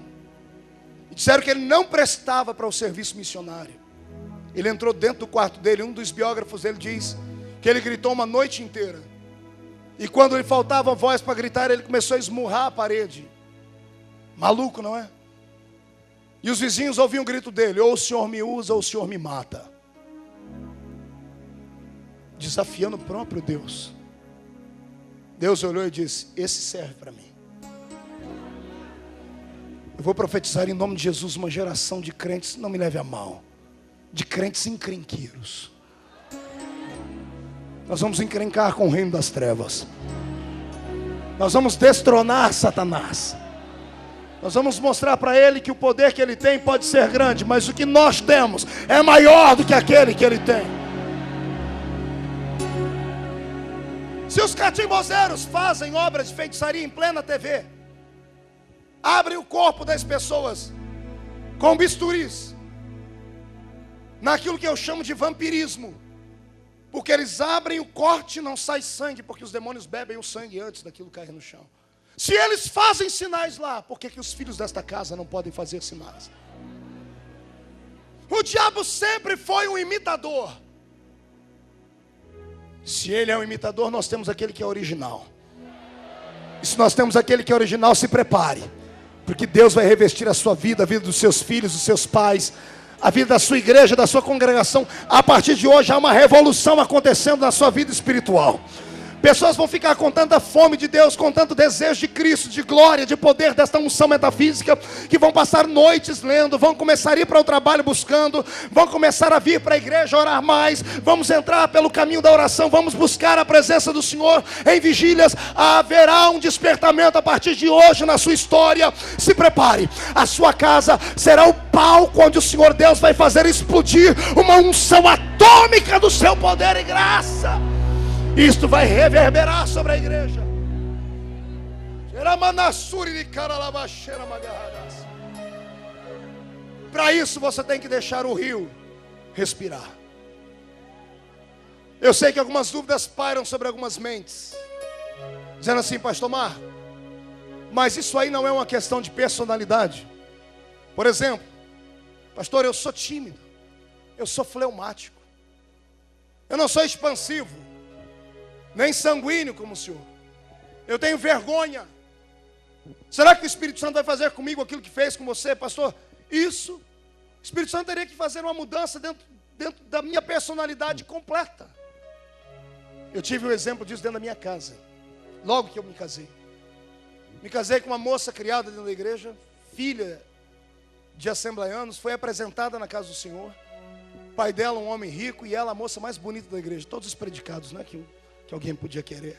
e disseram que ele não prestava para o serviço missionário. Ele entrou dentro do quarto dele, um dos biógrafos dele diz que ele gritou uma noite inteira, e quando lhe faltava voz para gritar, ele começou a esmurrar a parede. Maluco, não é? E os vizinhos ouviam o grito dele: ou o Senhor me usa ou o Senhor me mata. Desafiando o próprio Deus. Deus olhou e disse: esse serve para mim. Eu vou profetizar em nome de Jesus uma geração de crentes, não me leve a mal, de crentes encrenqueiros. Nós vamos encrencar com o reino das trevas. Nós vamos destronar Satanás. Nós vamos mostrar para ele que o poder que ele tem pode ser grande, mas o que nós temos é maior do que aquele que ele tem. Se os catimbozeiros fazem obras de feitiçaria em plena TV, abrem o corpo das pessoas com bisturis, naquilo que eu chamo de vampirismo, porque eles abrem o corte e não sai sangue, porque os demônios bebem o sangue antes daquilo cair no chão. Se eles fazem sinais lá, por que os filhos desta casa não podem fazer sinais? O diabo sempre foi um imitador. Se ele é um imitador, nós temos aquele que é original. E se nós temos aquele que é original, se prepare, porque Deus vai revestir a sua vida, a vida dos seus filhos, dos seus pais, a vida da sua igreja, da sua congregação. A partir de hoje há uma revolução acontecendo na sua vida espiritual. Pessoas vão ficar com tanta fome de Deus, com tanto desejo de Cristo, de glória, de poder, desta unção metafísica, que vão passar noites lendo, vão começar a ir para o trabalho buscando, vão começar a vir para a igreja orar mais, vamos entrar pelo caminho da oração, vamos buscar a presença do Senhor em vigílias. Haverá um despertamento a partir de hoje na sua história. Se prepare, a sua casa será o palco onde o Senhor Deus vai fazer explodir uma unção atômica do seu poder e graça. Isto vai reverberar sobre a igreja. Para isso você tem que deixar o rio respirar. Eu sei que algumas dúvidas pairam sobre algumas mentes, dizendo assim: pastor Mar, mas isso aí não é uma questão de personalidade. Por exemplo, pastor, eu sou tímido, eu sou fleumático, eu não sou expansivo, nem sanguíneo como o senhor. Eu tenho vergonha. Será que o Espírito Santo vai fazer comigo aquilo que fez com você, pastor? Isso Espírito Santo teria que fazer uma mudança dentro da minha personalidade completa. Eu tive um exemplo disso dentro da minha casa. Logo que eu me casei. Me casei com uma moça criada dentro da igreja, filha de assembleianos, foi apresentada na casa do Senhor. O pai dela, um homem rico, e ela, a moça mais bonita da igreja. Todos os predicados, né, que alguém podia querer.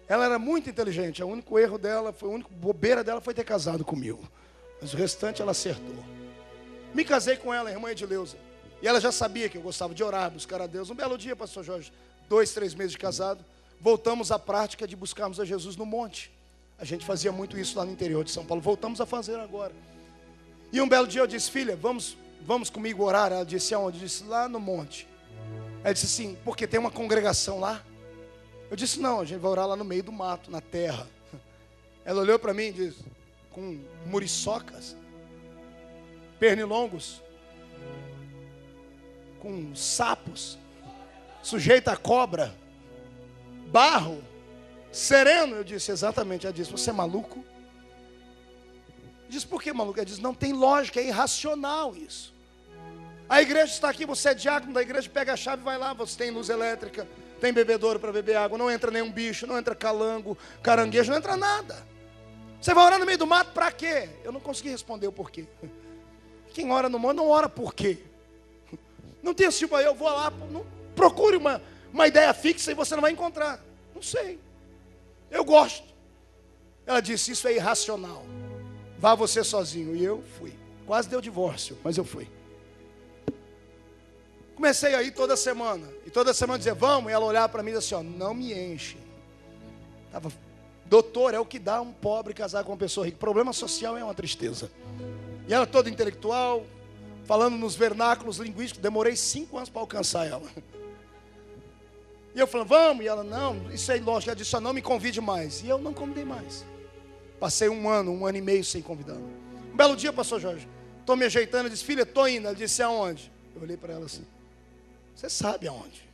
Ela era muito inteligente. O único erro dela, a única bobeira dela foi ter casado comigo. Mas o restante ela acertou. Me casei com ela, a irmã Edileuza. E ela já sabia que eu gostava de orar, buscar a Deus. Um belo dia, pastor Jorge, 2, 3 meses de casado, voltamos à prática de buscarmos a Jesus no monte. A gente fazia muito isso lá no interior de São Paulo. Voltamos a fazer agora. E um belo dia eu disse, filha, vamos comigo orar. Ela disse, aonde? Eu disse, lá no monte. Ela disse assim, porque tem uma congregação lá? Eu disse, não, a gente vai orar lá no meio do mato, na terra. Ela olhou para mim e disse, com muriçocas, pernilongos, com sapos, sujeita a cobra, barro, sereno. Eu disse, exatamente. Ela disse, você é maluco? Eu disse, por que maluco? Ela disse, não tem lógica, é irracional isso. A igreja está aqui, você é diácono da igreja, pega a chave e vai lá, você tem luz elétrica, tem bebedouro para beber água, não entra nenhum bicho, não entra calango, caranguejo, não entra nada. Você vai orar no meio do mato para quê? Eu não consegui responder o porquê. Quem ora no mato não ora por quê? Não tem assim, eu vou lá, não, procure uma ideia fixa e você não vai encontrar. Não sei. Eu gosto. Ela disse, isso é irracional. Vá você sozinho. E eu fui. Quase deu divórcio, mas eu fui. Comecei a ir toda semana. E toda semana dizia, vamos. E ela olhava para mim e disse assim, ó, não me enche. Doutor, é o que dá um pobre casar com uma pessoa rica. Problema social é uma tristeza. E ela toda intelectual, falando nos vernáculos linguísticos. Demorei 5 anos para alcançar ela. E eu falei, vamos. E ela, não, isso é ilógico. Ela disse, só não me convide mais. E eu não convidei mais. Passei um ano e meio sem convidá-la. Um belo dia, pastor Jorge, estou me ajeitando. Eu disse, filha, estou indo. Ela disse, aonde? Eu olhei para ela assim, você sabe aonde?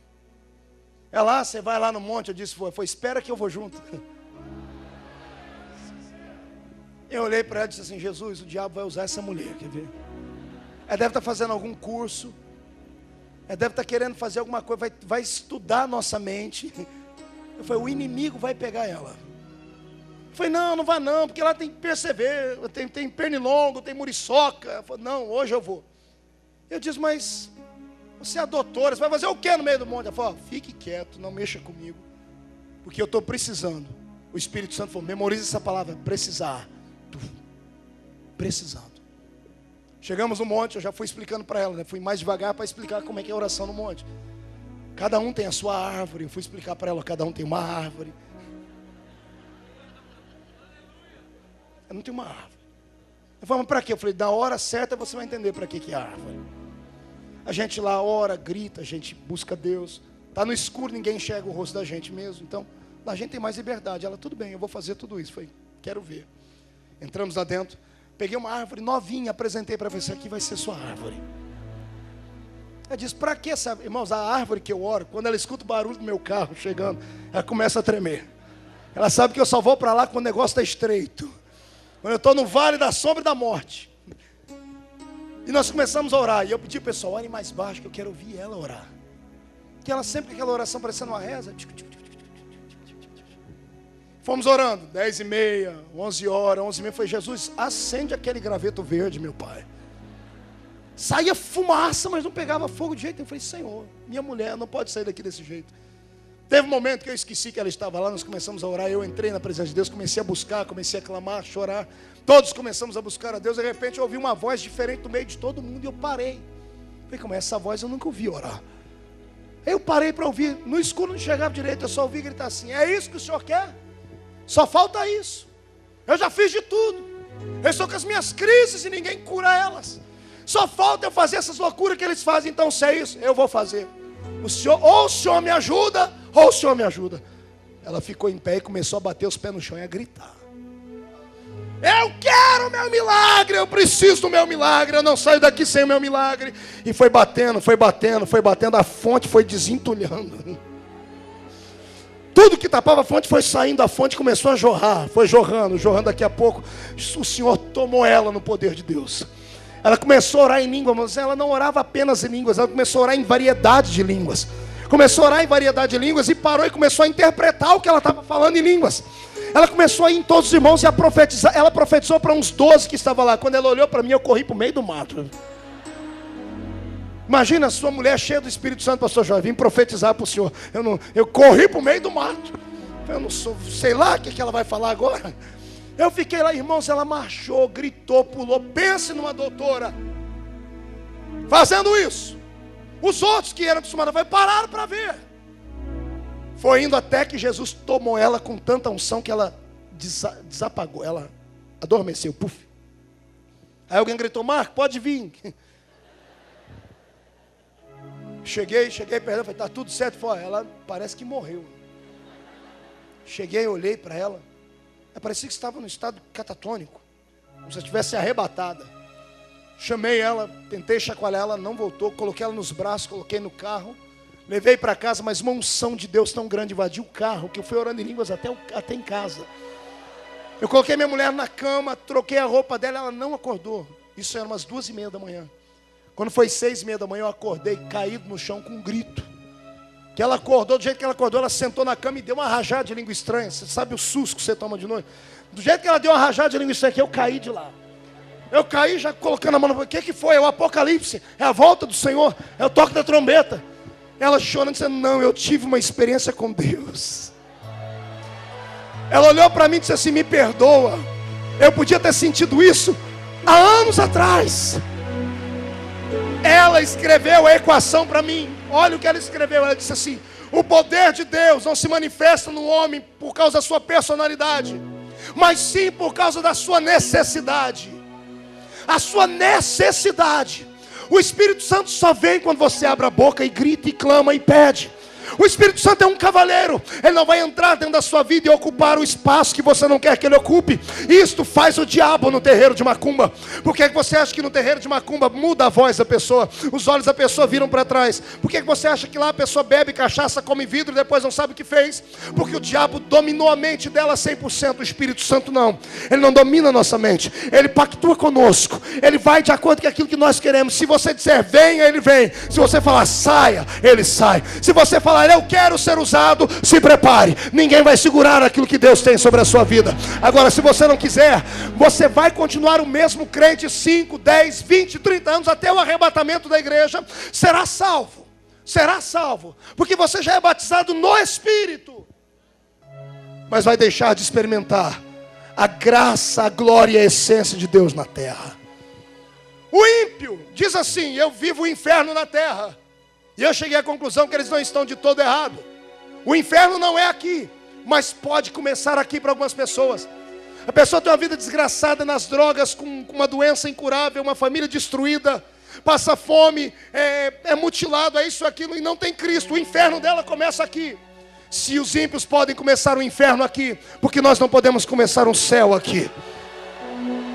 Ela, você vai lá no monte? Eu disse, foi, espera que eu vou junto. Eu olhei para ela e disse assim, Jesus, o diabo vai usar essa mulher, quer ver? Ela deve estar fazendo algum curso, ela deve estar querendo fazer alguma coisa, vai estudar a nossa mente. Eu falei, o inimigo vai pegar ela. Eu falei, não vai não, porque lá tem perceber, tem pernilongo, tem muriçoca. Eu falei, não, hoje eu vou. Eu disse, mas você é a doutora, você vai fazer o que no meio do monte? Ela falou, fique quieto, não mexa comigo, porque eu estou precisando. O Espírito Santo falou, memorize essa palavra, precisar. Precisando. Chegamos no monte, eu já fui explicando para ela, né? Fui mais devagar para explicar como é que é a oração no monte. Cada um tem a sua árvore. Eu fui explicar para ela, cada um tem uma árvore. Eu não tenho uma árvore. Eu falei, mas para quê? Eu falei, na hora certa você vai entender para que é a árvore. A gente lá ora, grita, a gente busca Deus. Está no escuro, ninguém enxerga o rosto da gente mesmo. Então, lá a gente tem mais liberdade. Ela, tudo bem, eu vou fazer tudo isso. Eu falei, quero ver. Entramos lá dentro. Peguei uma árvore novinha, apresentei para você, aqui vai ser sua árvore. Ela disse, para que essa... Irmãos, a árvore que eu oro, quando ela escuta o barulho do meu carro chegando, ela começa a tremer. Ela sabe que eu só vou para lá quando o negócio está estreito. Quando eu estou no vale da sombra e da morte. E nós começamos a orar. E eu pedi ao pessoal, orem mais baixo, que eu quero ouvir ela orar. Porque ela sempre com aquela oração parecendo uma reza. Fomos orando, 10h30, 11 horas, 11h30. Foi, Jesus, acende aquele graveto verde, meu pai. Saía fumaça, mas não pegava fogo de jeito nenhum. Eu falei, Senhor, minha mulher não pode sair daqui desse jeito. Teve um momento que eu esqueci que ela estava lá, nós começamos a orar. Eu entrei na presença de Deus, comecei a buscar, comecei a clamar, a chorar. Todos começamos a buscar a Deus. De repente eu ouvi uma voz diferente no meio de todo mundo e eu parei. Falei, como é essa voz? Eu nunca ouvi orar. Eu parei para ouvir, no escuro não chegava direito, eu só ouvi gritar assim, é isso que o Senhor quer? Só falta isso. Eu já fiz de tudo. Eu estou com as minhas crises e ninguém cura elas. Só falta eu fazer essas loucuras que eles fazem. Então se é isso, eu vou fazer. Ou o Senhor me ajuda, ou o Senhor me ajuda. Ela ficou em pé e começou a bater os pés no chão e a gritar. Eu quero o meu milagre, eu preciso do meu milagre, eu não saio daqui sem o meu milagre. E foi batendo, a fonte foi desentulhando. Tudo que tapava a fonte foi saindo, a fonte começou a jorrar, foi jorrando, daqui a pouco o Senhor tomou ela no poder de Deus. Ela começou a orar em línguas, mas ela não orava apenas em línguas, ela começou a orar em variedade de línguas. Começou a orar em variedade de línguas e parou e começou a interpretar o que ela estava falando em línguas. Ela começou a ir em todos os irmãos e a profetizar. Ela profetizou para uns 12 que estavam lá. Quando ela olhou para mim, eu corri para o meio do mato. Imagina a sua mulher cheia do Espírito Santo, pastor Jorge, vim profetizar para o senhor. Eu corri para o meio do mato. Eu não sou, sei lá o que ela vai falar agora. Eu fiquei lá, irmãos, ela marchou, gritou, pulou. Pense numa doutora fazendo isso. Os outros que eram acostumados a ver pararam para ver. Foi indo até que Jesus tomou ela com tanta unção que ela desapagou, ela adormeceu, puf. Aí alguém gritou, Marco, pode vir. Cheguei, perdão, falei, está tudo certo. Falei, ela parece que morreu. Cheguei, olhei para ela. Parecia que estava no estado catatônico, como se estivesse arrebatada. Chamei ela, tentei chacoalhar ela, não voltou. Coloquei ela nos braços, coloquei no carro. Levei para casa, mas uma unção de Deus tão grande invadiu o carro, que eu fui orando em línguas até em casa. Eu coloquei minha mulher na cama, troquei a roupa dela, ela não acordou. Isso era umas 2:30 da manhã. Quando foi 6:30 da manhã, eu acordei, caído no chão com um grito. Que ela acordou, do jeito que ela acordou, ela sentou na cama e deu uma rajada de língua estranha. Você sabe o susto que você toma de noite? Do jeito que ela deu uma rajada de língua estranha, eu caí de lá. Eu caí já colocando a mão no... O que foi? É o Apocalipse, é a volta do Senhor, é o toque da trombeta. Ela chorando, dizendo, não, eu tive uma experiência com Deus. Ela olhou para mim e disse assim, me perdoa. Eu podia ter sentido isso há anos atrás. Ela escreveu a equação para mim. Olha o que ela escreveu. Ela disse assim, o poder de Deus não se manifesta no homem por causa da sua personalidade, mas sim por causa da sua necessidade. A sua necessidade. O Espírito Santo só vem quando você abre a boca e grita e clama e pede. O Espírito Santo é um cavaleiro. Ele não vai entrar dentro da sua vida e ocupar o espaço que você não quer que ele ocupe. Isto faz o diabo no terreiro de macumba. Por que você acha que no terreiro de macumba muda a voz da pessoa? Os olhos da pessoa viram para trás. Por que você acha que lá a pessoa bebe cachaça, come vidro e depois não sabe o que fez? Porque o diabo dominou a mente dela 100%. O Espírito Santo não. Ele não domina a nossa mente. Ele pactua conosco. Ele vai de acordo com aquilo que nós queremos. Se você disser venha, ele vem. Se você falar saia, ele sai. Se você falar eu quero ser usado, se prepare. Ninguém vai segurar aquilo que Deus tem sobre a sua vida. Agora, se você não quiser, você vai continuar o mesmo crente 5, 10, 20, 30 anos até o arrebatamento da igreja. Será salvo. Será salvo. Porque você já é batizado no Espírito. Mas vai deixar de experimentar a graça, a glória e a essência de Deus na terra. O ímpio diz assim, eu vivo o inferno na terra. E eu cheguei à conclusão que eles não estão de todo errado. O inferno não é aqui, mas pode começar aqui para algumas pessoas. A pessoa tem uma vida desgraçada nas drogas, com uma doença incurável, uma família destruída, passa fome, é mutilado, é isso, aquilo, e não tem Cristo. O inferno dela começa aqui. Se os ímpios podem começar o inferno aqui, porque nós não podemos começar um céu aqui?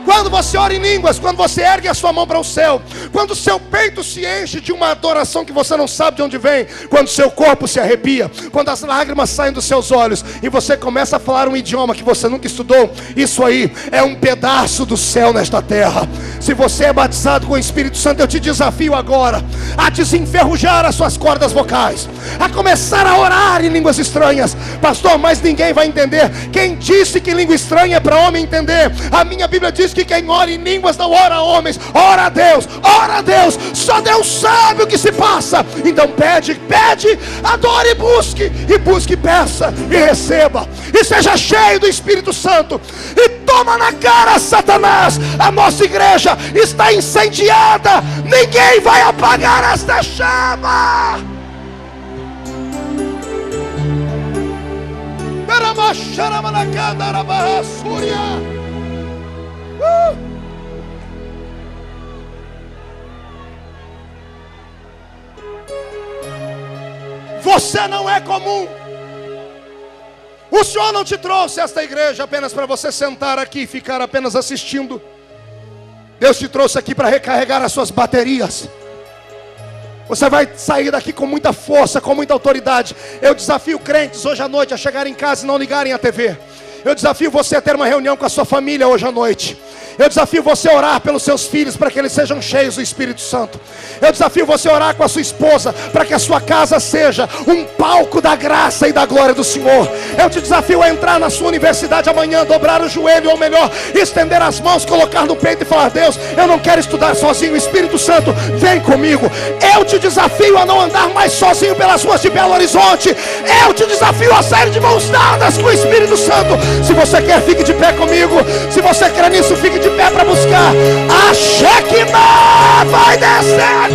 Quando você ora em línguas, quando você ergue a sua mão para o céu, quando o seu peito se enche de uma adoração que você não sabe de onde vem, quando o seu corpo se arrepia, quando as lágrimas saem dos seus olhos e você começa a falar um idioma que você nunca estudou, isso aí é um pedaço do céu nesta terra. Se você é batizado com o Espírito Santo, eu te desafio agora a desenferrujar as suas cordas vocais, a começar a orar em línguas estranhas. Pastor, mas ninguém vai entender. Quem disse que língua estranha é para homem entender? A minha Bíblia diz que quem ora em línguas não ora a homens, ora a Deus, ora a Deus. Só Deus sabe o que se passa. Então pede, adore e busque, peça e receba. E seja cheio do Espírito Santo. E toma na cara, Satanás. A nossa igreja está incendiada. Ninguém vai apagar esta chama. Você não é comum. O Senhor não te trouxe esta igreja apenas para você sentar aqui e ficar apenas assistindo. Deus te trouxe aqui para recarregar as suas baterias. Você vai sair daqui com muita força, com muita autoridade. Eu desafio crentes hoje à noite a chegarem em casa e não ligarem a TV. Eu desafio você a ter uma reunião com a sua família hoje à noite. Eu desafio você a orar pelos seus filhos para que eles sejam cheios do Espírito Santo. Eu desafio você a orar com a sua esposa para que a sua casa seja um palco da graça e da glória do Senhor. Eu te desafio a entrar na sua universidade amanhã, dobrar o joelho, ou melhor, estender as mãos, colocar no peito e falar: Deus, eu não quero estudar sozinho, Espírito Santo, vem comigo. Eu te desafio a não andar mais sozinho pelas ruas de Belo Horizonte. Eu te desafio a sair de mãos dadas com o Espírito Santo. Se você quer, fique de pé comigo. Se você quer nisso, fique de pé para buscar. A Shekinah vai descer.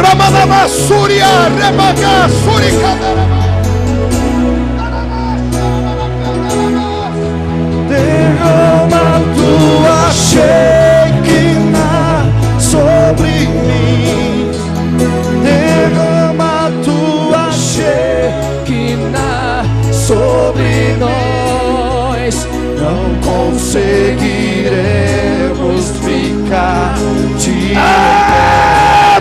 Ramadama Surya Rebaga Surikadara. Derrama tua Shekinah sobre mim. Derrama tua Shekinah sobre nós. Não conseguiremos ficar de pé.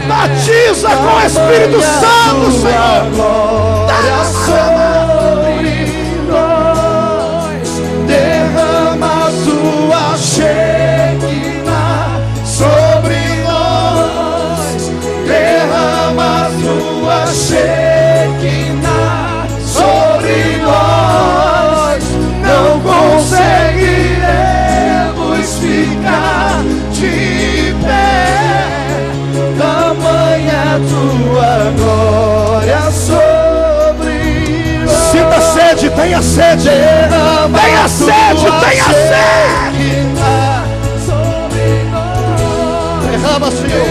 Batiza com o Espírito Santo, Senhor. Glória sobre nós. Derrama tua Shekinah sobre nós. Derrama tua Shekinah sobre nós. Não conseguiremos ficar de pé. Tamanha tua glória sobre nós. Sinta sede, tenha sede. Tenha sede, tenha sede. Derrama, Senhor.